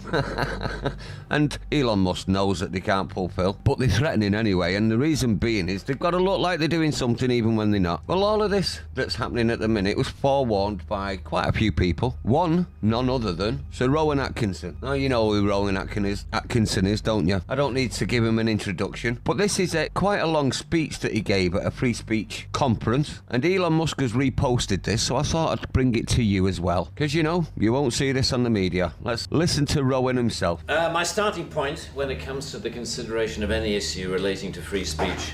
And Elon Musk knows that they can't fulfill, but they're threatening anyway, and the reason being is they've got to look like they're doing something even when they're not. Well, all of this that's happening at the minute was forewarned by quite a few people. One, none other than Sir Rowan Atkinson. Now, you know who Rowan Atkinson is, don't you? I don't need to give him an introduction, but this is quite a long speech that he gave at a free speech conference, and Elon Musk has reposted this, so I thought I'd bring it to you as well, because you know, you won't see this on the media. Let's listen to Rowan himself. My starting point when it comes to the consideration of any issue relating to free speech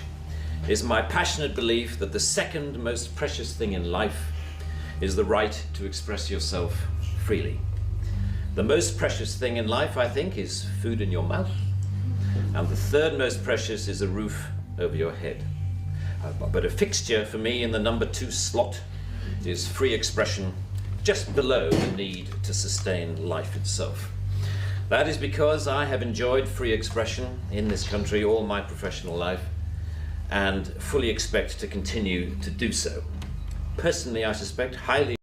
is my passionate belief that the second most precious thing in life is the right to express yourself freely. The most precious thing in life, I think, is food in your mouth, and the third most precious is a roof over your head. But a fixture for me in the number 2 slot is free expression, just below the need to sustain life itself. That is because I have enjoyed free expression in this country all my professional life and fully expect to continue to do so. Personally, I suspect highly.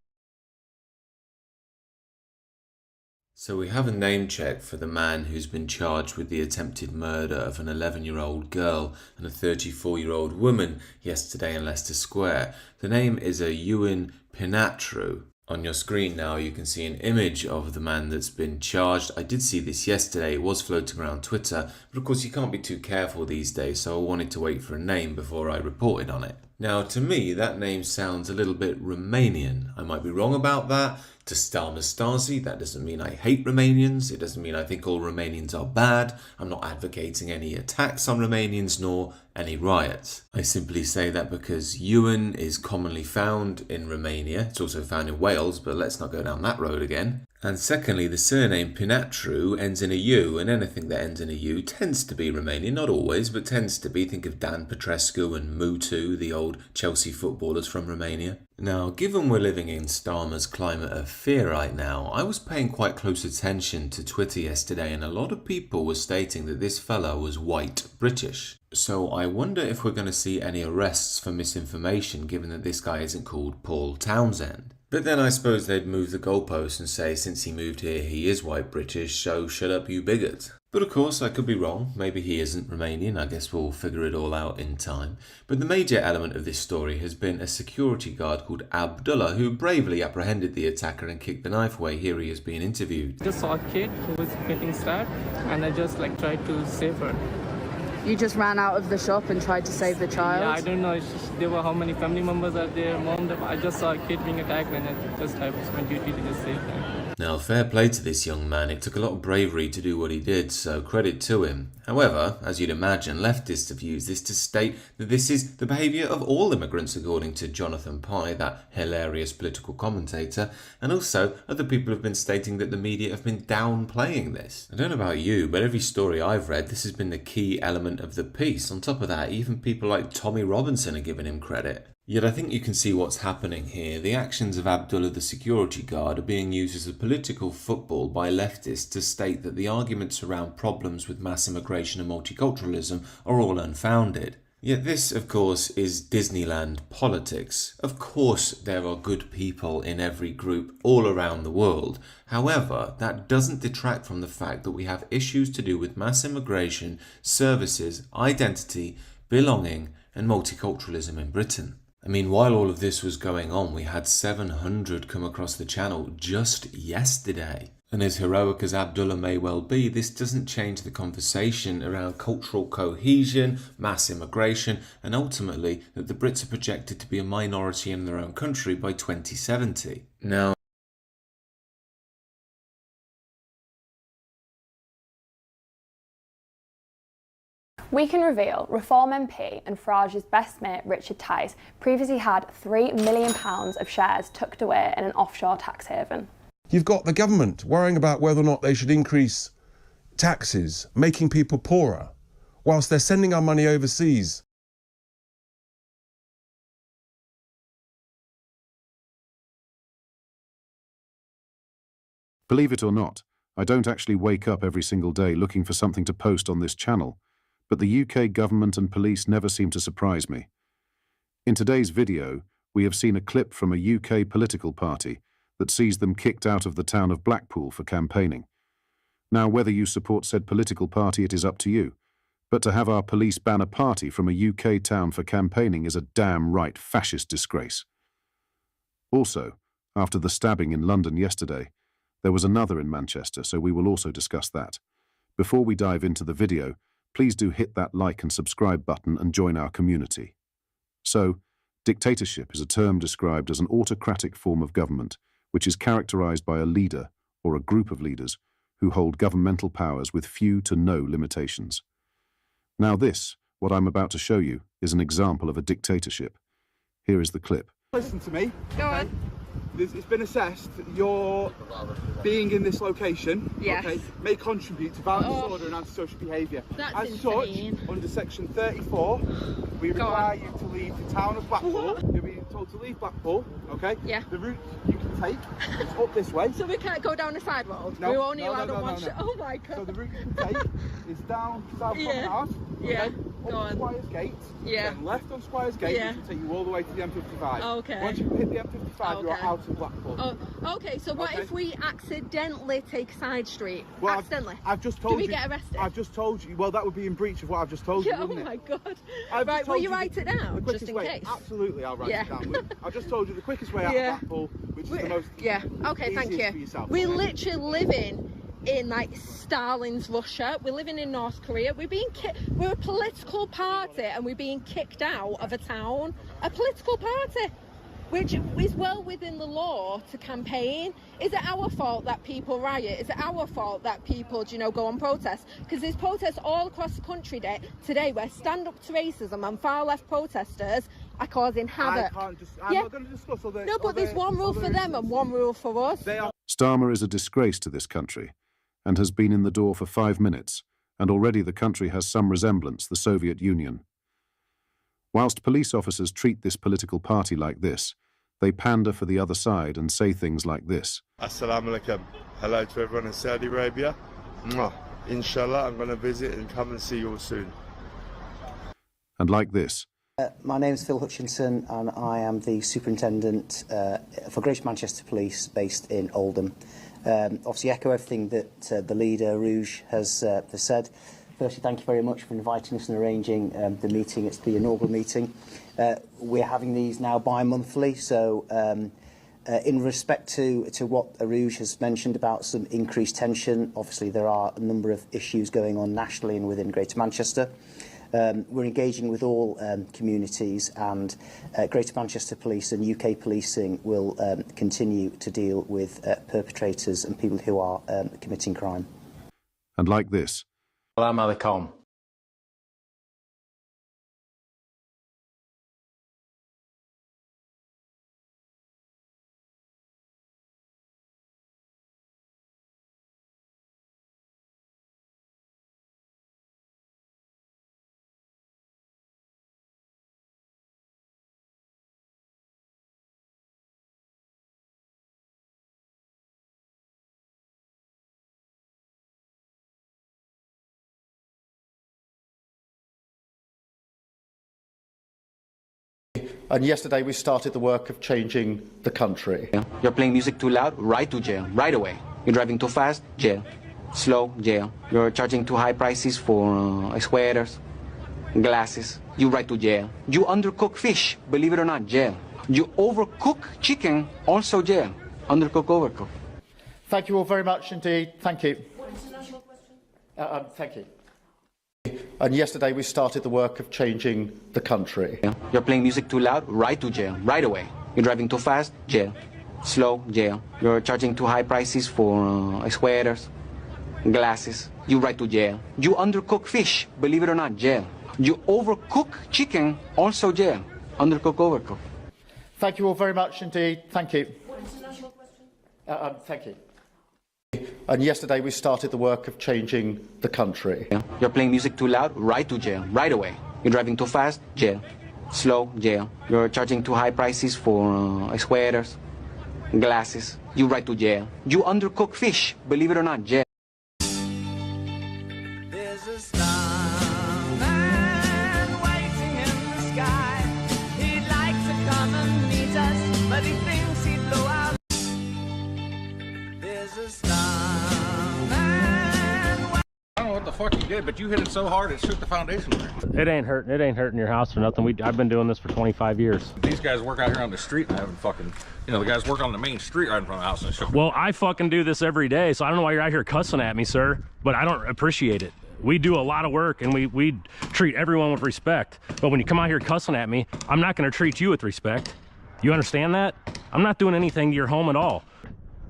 So we have a name check for the man who's been charged with the attempted murder of an 11-year-old girl and a 34-year-old woman yesterday in Leicester Square. The name is Ewan Pinatru. On your screen now you can see an image of the man that's been charged. I did see this yesterday, it was floating around Twitter, but of course you can't be too careful these days, so I wanted to wait for a name before I reported on it. Now to me that name sounds a little bit Romanian. I might be wrong about that. To Stasi, that doesn't mean I hate Romanians, it doesn't mean I think all Romanians are bad, I'm not advocating any attacks on Romanians nor any riots. I simply say that because Ewan is commonly found in Romania, it's also found in Wales, but let's not go down that road again. And secondly, the surname Pinatru ends in a U, and anything that ends in a U tends to be Romanian, not always, but tends to be. Think of Dan Petrescu and Mutu, the old Chelsea footballers from Romania. Now, given we're living in Starmer's climate of fear right now, I was paying quite close attention to Twitter yesterday, and a lot of people were stating that this fella was white British. So I wonder if we're going to see any arrests for misinformation, given that this guy isn't called Paul Townsend. But then I suppose they'd move the goalposts and say since he moved here he is white British, so shut up you bigot. But of course I could be wrong, maybe he isn't Romanian, I guess we'll figure it all out in time. But the major element of this story has been a security guard called Abdullah who bravely apprehended the attacker and kicked the knife away. Here he is being interviewed. I just saw a kid who was getting stabbed and I just tried to save her. You just ran out of the shop and tried to save the child? Yeah, I don't know there were how many family members are there, mom, I just saw a kid being attacked and I just had my duty to just save them. Now, fair play to this young man, it took a lot of bravery to do what he did, so credit to him. However, as you'd imagine, leftists have used this to state that this is the behaviour of all immigrants, according to Jonathan Pye, that hilarious political commentator, and also other people have been stating that the media have been downplaying this. I don't know about you, but every story I've read, this has been the key element of the piece. On top of that, even people like Tommy Robinson are giving him credit. Yet I think you can see what's happening here. The actions of Abdullah the security guard are being used as a political football by leftists to state that the arguments around problems with mass immigration and multiculturalism are all unfounded. Yet this, of course, is Disneyland politics. Of course there are good people in every group all around the world. However, that doesn't detract from the fact that we have issues to do with mass immigration, services, identity, belonging, and multiculturalism in Britain. I mean, while all of this was going on, we had 700 come across the channel just yesterday. And as heroic as Abdullah may well be, this doesn't change the conversation around cultural cohesion, mass immigration, and ultimately that the Brits are projected to be a minority in their own country by 2070. Now, We can reveal Reform MP and Farage's best mate Richard Tice previously had £3 million of shares tucked away in an offshore tax haven. You've got the government worrying about whether or not they should increase taxes, making people poorer. whilst they're sending our money overseas. Believe it or not, I don't actually wake up every single day looking for something to post on this channel, but the UK government and police never seem to surprise me. In today's video, we have seen a clip from a UK political party that sees them kicked out of the town of Blackpool for campaigning. Now, whether you support said political party, it is up to you, but to have our police ban a party from a UK town for campaigning is a damn right fascist disgrace. Also, after the stabbing in London yesterday, there was another in Manchester, so we will also discuss that. Before we dive into the video, please do hit that like and subscribe button and join our community. So, dictatorship is a term described as an autocratic form of government, which is characterized by a leader or a group of leaders who hold governmental powers with few to no limitations. Now this, what I'm about to show you, is an example of a dictatorship. Here is the clip. Listen to me. Go on. It's been assessed your being in this location, yes, okay, may contribute to violent disorder and antisocial behaviour. That's As insane. such, under section 34, we require you to leave the town of Blackpool. You're being told to leave Blackpool, okay? Yeah. The route you can take is up this way. So we can't go down the side road? No, We're only no, allowed no, on no, one no, shot. no. Oh my god. So the route you can take is down South Promenade, Yeah. okay? Go Up on. Squires Gate, Yeah. then left on Squires Gate, Yeah. which will take you all the way to the M55. Okay. Once you hit the M55, you're Okay. out of Blackpool. Oh, okay, so what Okay. if we accidentally take side street? Well, accidentally? I've just told Do you. we get arrested? I've just told you. Well, that would be in breach of what I've just told you, Yeah, oh wouldn't my it? god. I've Right, just will told you write it the down, quickest just in way. case? Absolutely, I'll write Yeah. it down. I've just told you the quickest way out Yeah. of Blackpool, which is the most Yeah, okay, thank easiest you. for yourself. We're literally living in like Stalin's Russia. We're living in North Korea. We're a political party and we're being kicked out of a town. A political party, which is well within the law to campaign. Is it our fault that people riot? Is it our fault that people, go on protest? Because there's protests all across the country today where stand up to racism and far left protesters are causing havoc. I'm not going to discuss all the. No, but there's one rule for them and one rule for us. Starmer is a disgrace to this country and has been in the door for 5 minutes, and already the country has some resemblance the Soviet Union. Whilst police officers treat this political party like this, they pander for the other side and say things like this. Assalamu alaikum. Hello to everyone in Saudi Arabia. Mwah. Inshallah, I'm going to visit and come and see you all soon. And like this. My name is Phil Hutchinson and I am the Superintendent for Greater Manchester Police based in Oldham. Obviously echo everything that the leader, Rouge, has said. Firstly, thank you very much for inviting us and arranging the meeting. It's the inaugural meeting. We're having these now bi-monthly, so in respect to what Rouge has mentioned about some increased tension, obviously there are a number of issues going on nationally and within Greater Manchester. We're engaging with all communities, and Greater Manchester Police and UK policing will continue to deal with perpetrators and people who are committing crime. And like this. Salam alaikum. And yesterday we started the work of changing the country. You're playing music too loud, right to jail, right away. You're driving too fast, jail. Slow, jail. You're charging too high prices for sweaters, glasses, you right to jail. You undercook fish, believe it or not, jail. You overcook chicken, also jail. Undercook, overcook. Thank you all very much indeed. Thank you. Thank you. And yesterday we started the work of changing the country. You're playing music too loud, right to jail, right away. You're driving too fast, jail. Slow, jail. You're charging too high prices for sweaters, glasses, you right to jail. You undercook fish, believe it or not, jail. You overcook chicken, also jail. Undercook, overcook. Thank you all very much indeed. Thank you. Thank you. and yesterday we started the work of changing the country. You're playing music too loud, right to jail, right away. You're driving too fast, jail. Slow, jail. You're charging too high prices for sweaters, glasses. You right to jail. You undercook fish, believe it or not, jail. There's a starman waiting in the sky. He'd like to come and meet us, but he thinks he'd blow out. There's a starman. I don't know what the fuck you did, but you hit it so hard it shook the foundation. It ain't hurting your house or nothing. I've been doing this for 25 years. These guys work out here on the street and I haven't fucking, you know, the guys work on the main street right in front of the house and it shook. Well, I fucking do this every day, so I don't know why you're out here cussing at me, sir, but I don't appreciate it. We do a lot of work and we treat everyone with respect. But when you come out here cussing at me, I'm not gonna treat you with respect. You understand that? I'm not doing anything to your home at all.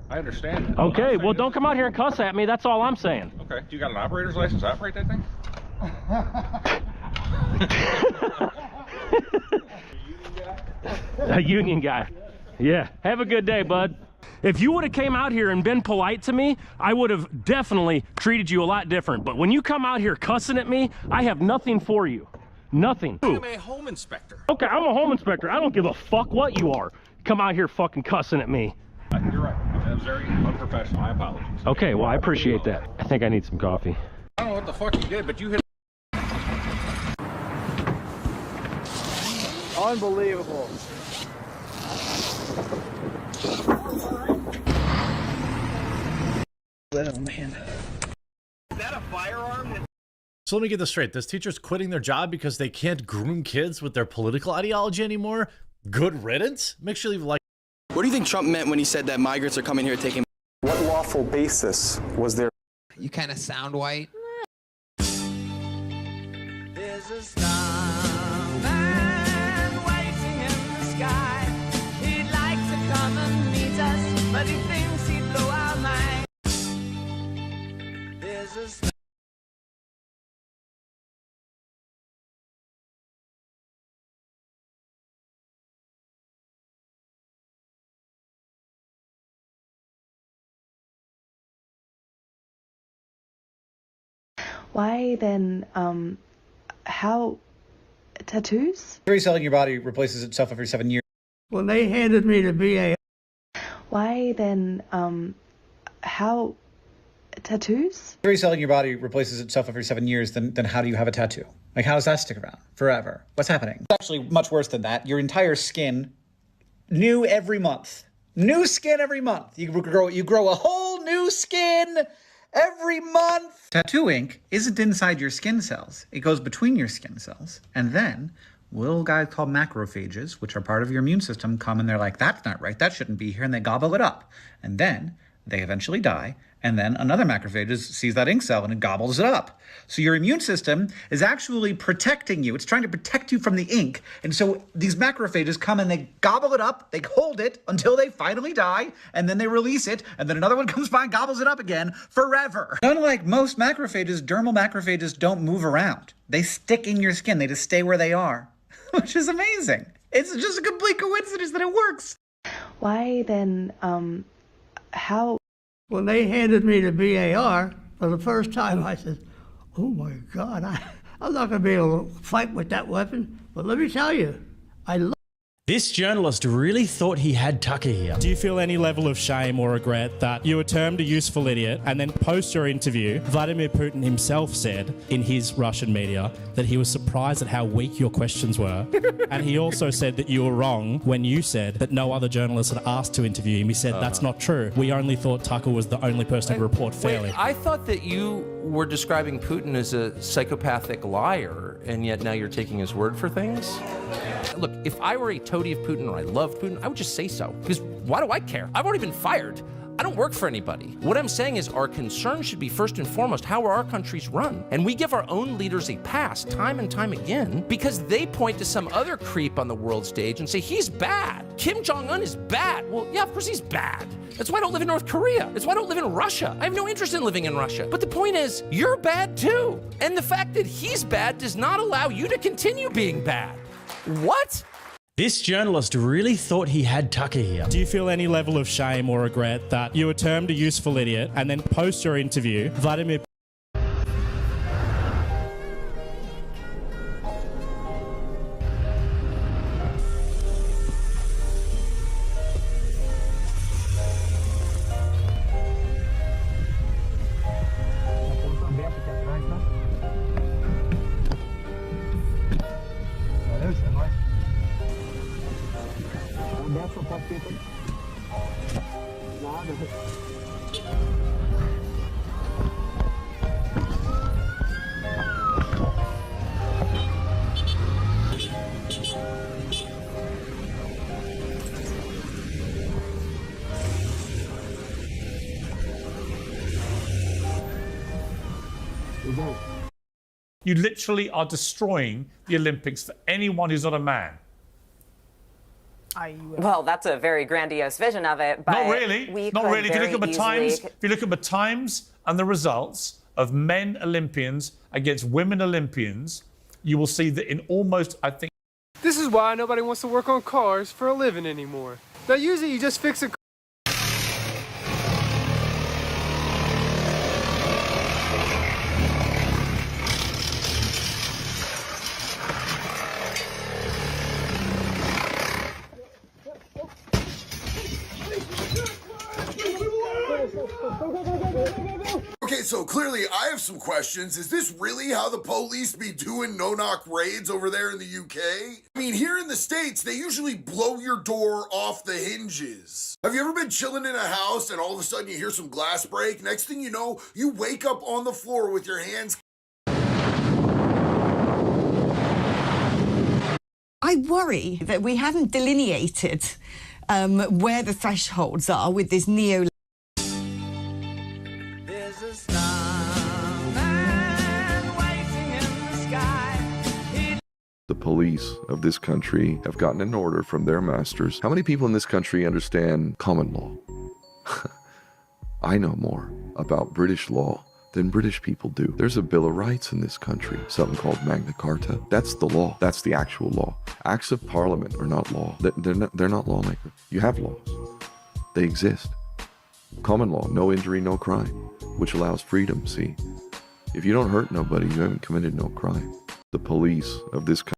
I understand that. Okay, well, don't come out here and cuss at me. That's all I'm saying. Okay, do you got an operator's license to operate that thing? A union guy. Yeah, have a good day, bud. If you would have came out here and been polite to me, I would have definitely treated you a lot different. But when you come out here cussing at me, I have nothing for you. Nothing. I'm a home inspector. Okay, I'm a home inspector. I don't give a fuck what you are. Come out here fucking cussing at me. You're right. That was very unprofessional. My apologies. Okay, well, I appreciate that. I think I need some coffee. I don't know what the fuck you did, but you hit. Unbelievable. Oh, man. Is that a firearm? So let me get this straight. This teacher's quitting their job because they can't groom kids with their political ideology anymore? Good riddance? Make sure you leave a like. What do you think Trump meant when he said that migrants are coming here taking? What lawful basis was there? You kind of sound white. There's a starman waiting in the sky. He'd like to come and meet us, but he thinks he'd blow our mind. There's a Why then, how, tattoos? Every cell in your body replaces itself every 7 years. When they handed me the BA. Why then, how, tattoos? Every cell in your body replaces itself every 7 years, then how do you have a tattoo? Like, how does that stick around forever? What's happening? It's actually much worse than that. Your entire skin, new every month. New skin every month. You grow a whole new skin every month. Tattoo ink isn't inside your skin cells. It goes between your skin cells. And then little guys called macrophages, which are part of your immune system, come and they're like, that's not right, that shouldn't be here, and they gobble it up. And then they eventually die, and then another macrophage sees that ink cell and it gobbles it up. So your immune system is actually protecting you. It's trying to protect you from the ink. And so these macrophages come and they gobble it up, they hold it until they finally die, and then they release it, and then another one comes by and gobbles it up again forever. Unlike most macrophages, dermal macrophages don't move around. They stick in your skin. They just stay where they are, which is amazing. It's just a complete coincidence that it works. Why then, how? When they handed me the BAR for the first time, I said, oh my God, I'm not going to be able to fight with that weapon. But let me tell you, I love. This journalist really thought he had Tucker here. Do you feel any level of shame or regret that you were termed a useful idiot, and then post your interview, Vladimir Putin himself said in his Russian media that he was surprised at how weak your questions were, and he also said that you were wrong when you said that no other journalist had asked to interview him. He said that's not true. We only thought Tucker was the only person to report fairly. Wait, I thought that you were describing Putin as a psychopathic liar, and yet now you're taking his word for things? Look, if I were a toady of Putin or I loved Putin, I would just say so. Because why do I care? I've already been fired. I don't work for anybody. What I'm saying is our concern should be first and foremost, how are our countries run? And we give our own leaders a pass time and time again because they point to some other creep on the world stage and say, he's bad. Kim Jong-un is bad. Well, yeah, of course he's bad. That's why I don't live in North Korea. That's why I don't live in Russia. I have no interest in living in Russia. But the point is, you're bad too. And the fact that he's bad does not allow you to continue being bad. What? This journalist really thought he had Tucker here. Do you feel any level of shame or regret that you were termed a useful idiot and then post your interview, Vladimir You literally are destroying the Olympics for anyone who's not a man. Well, that's a very grandiose vision of it, but not really. Not really. If you look at the times and the results of men Olympians against women Olympians, you will see that in almost, I think. This is why nobody wants to work on cars for a living anymore. Now, usually you just fix a car. Okay, so clearly I have some questions. Is this really how the police be doing no-knock raids over there in the UK? I mean, here in the States, they usually blow your door off the hinges. Have you ever been chilling in a house and all of a sudden you hear some glass break? Next thing you know, you wake up on the floor with your hands. I worry that we haven't delineated where the thresholds are with this neo. The police of this country have gotten an order from their masters. How many people in this country understand common law? I know more about British law than British people do. There's a Bill of Rights in this country, something called Magna Carta. That's the law. That's the actual law. Acts of Parliament are not law. They're not lawmakers. You have laws. They exist. Common law, no injury, no crime, which allows freedom, see? If you don't hurt nobody, you haven't committed no crime. The police of this country.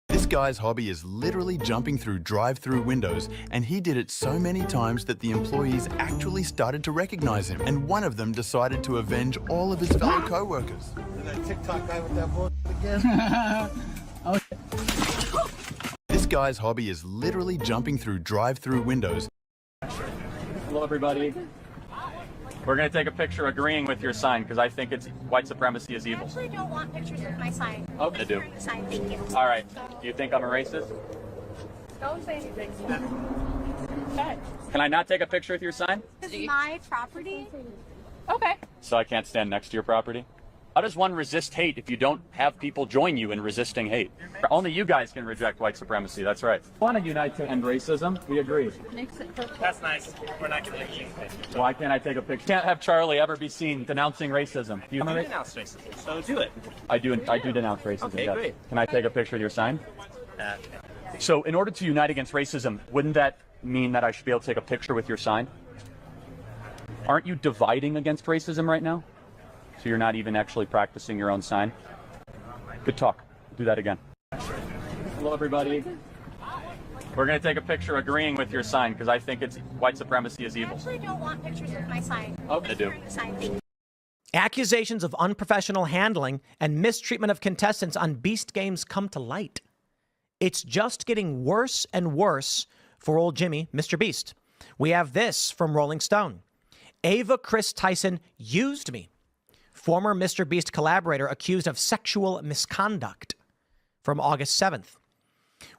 This guy's hobby is literally jumping through drive-through windows, and he did it so many times that the employees actually started to recognize him, and one of them decided to avenge all of his fellow co-workers. That TikTok guy with that bullshit again. This guy's hobby is literally jumping through drive-through windows. Hello, everybody. We're going to take a picture agreeing with your sign because I think it's white supremacy is evil. I actually don't want pictures with my sign. Okay, I do. Sign, thank you. All right. Do you think I'm a racist? Don't say anything. Okay. Can I not take a picture with your sign? This is my property. Okay. So I can't stand next to your property? How does one resist hate if you don't have people join you in resisting hate? Only you guys can reject white supremacy, that's right. We want to unite to end racism, we agree. That's nice. We're not going to Why can't I take a picture? Can't have Charlie ever be seen denouncing racism. You denounce racism, so do it. I do denounce racism, okay, yes. Great. Can I take a picture with your sign? So in order to unite against racism, wouldn't that mean that I should be able to take a picture with your sign? Aren't you dividing against racism right now? So you're not even actually practicing your own sign? Good talk. Do that again. Hello, everybody. We're going to take a picture agreeing with your sign because I think it's white supremacy is evil. I actually don't want pictures with my sign. Okay, I do. Sign, thank you. Accusations of unprofessional handling and mistreatment of contestants on Beast Games come to light. It's just getting worse and worse for old Jimmy, Mr. Beast. We have this from Rolling Stone. Ava Chris Tyson used me. Former Mr. Beast collaborator accused of sexual misconduct, from August 7th.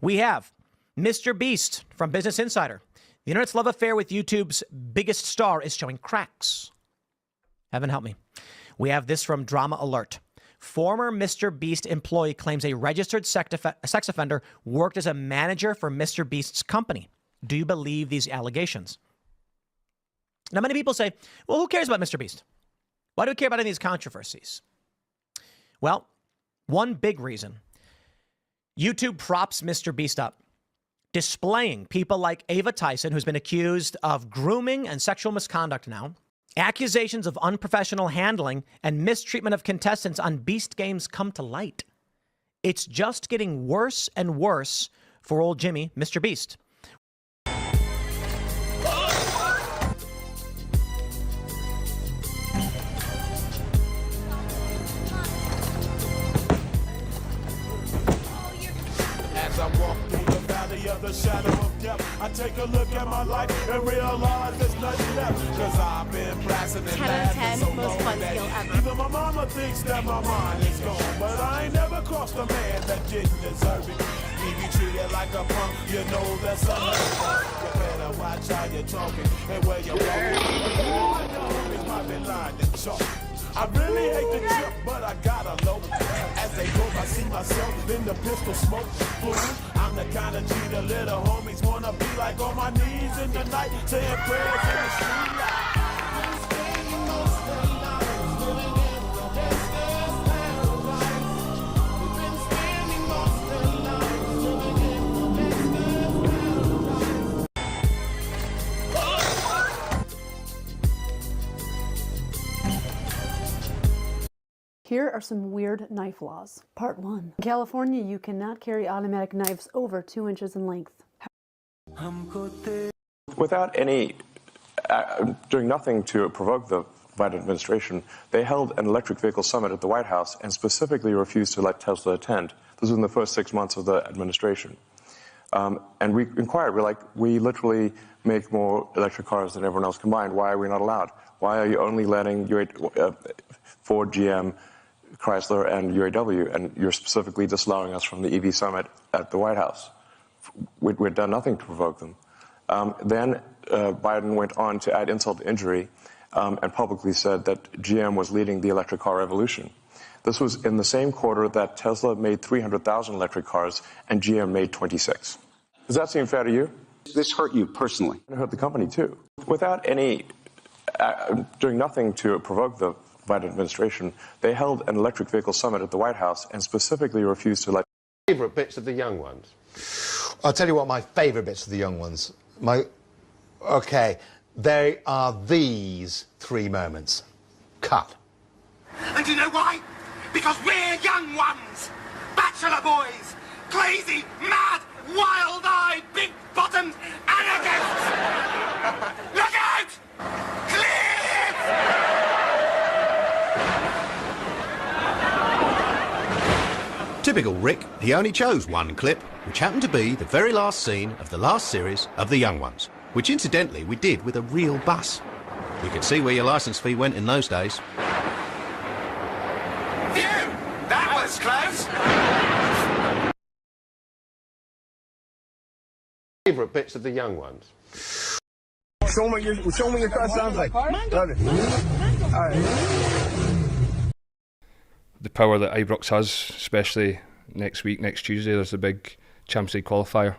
We have Mr. Beast from Business Insider. The internet's love affair with YouTube's biggest star is showing cracks. Heaven help me. We have this from Drama Alert. Former Mr. Beast employee claims a registered sex offender worked as a manager for Mr. Beast's company. Do you believe these allegations? Now, many people say, well, who cares about Mr. Beast? Why do we care about any of these controversies? Well, One big reason. YouTube props Mr. Beast up, displaying people like Ava Tyson, who's been accused of grooming and sexual misconduct now. Accusations of unprofessional handling and mistreatment of contestants on Beast Games come to light. It's just getting worse and worse for old Jimmy, Mr. Beast. As I walk through the valley of the shadow of death, I take a look at my life and realize there's nothing left. Cause I've been blasting and laughing so long that even my mama thinks that my mind is gone. But I ain't never crossed a man that didn't deserve it. If you treat it like a punk, you know that's unheard. You better watch how you're talking and where you're walking. The homies might be lying to chalk. I really hate the trip, but I gotta low. As they go, I see myself in the pistol smoke. Fool, I'm the kind of G the little homies wanna be like on my knees in the night, saying prayers in the street. Here are some weird knife laws. Part 1. In California, you cannot carry automatic knives over 2 inches in length. Without doing nothing to provoke the Biden administration, they held an electric vehicle summit at the White House and specifically refused to let Tesla attend. This was in the first 6 months of the administration. And we inquired, we literally make more electric cars than everyone else combined. Why are we not allowed? Why are you only letting Ford, GM, Chrysler, and UAW, and you're specifically disallowing us from the EV summit at the White House? We'd done nothing to provoke them. Then Biden went on to add insult to injury and publicly said that GM was leading the electric car revolution. This was in the same quarter that Tesla made 300,000 electric cars and GM made 26. Does that seem fair to you? This hurt you personally. It hurt the company too. Without doing nothing to provoke the Biden administration, they held an electric vehicle summit at the White House and specifically refused to let. Favourite bits of the young ones? I'll tell you what my favourite bits of the young ones. Okay, they are these 3 moments. Cut. And you know why? Because we're young ones! Bachelor boys! Crazy, mad, wild-eyed, big-bottomed anarchists! Look out! Cliff! Typical Rick, he only chose one clip, which happened to be the very last scene of the last series of The Young Ones, which incidentally we did with a real bus. You can see where your licence fee went in those days. Phew! That was close! Favourite bits of the young ones? Show me your car sounds like. Love it. All right. The power that Ibrox has, especially next Tuesday, there's a big Champions League qualifier.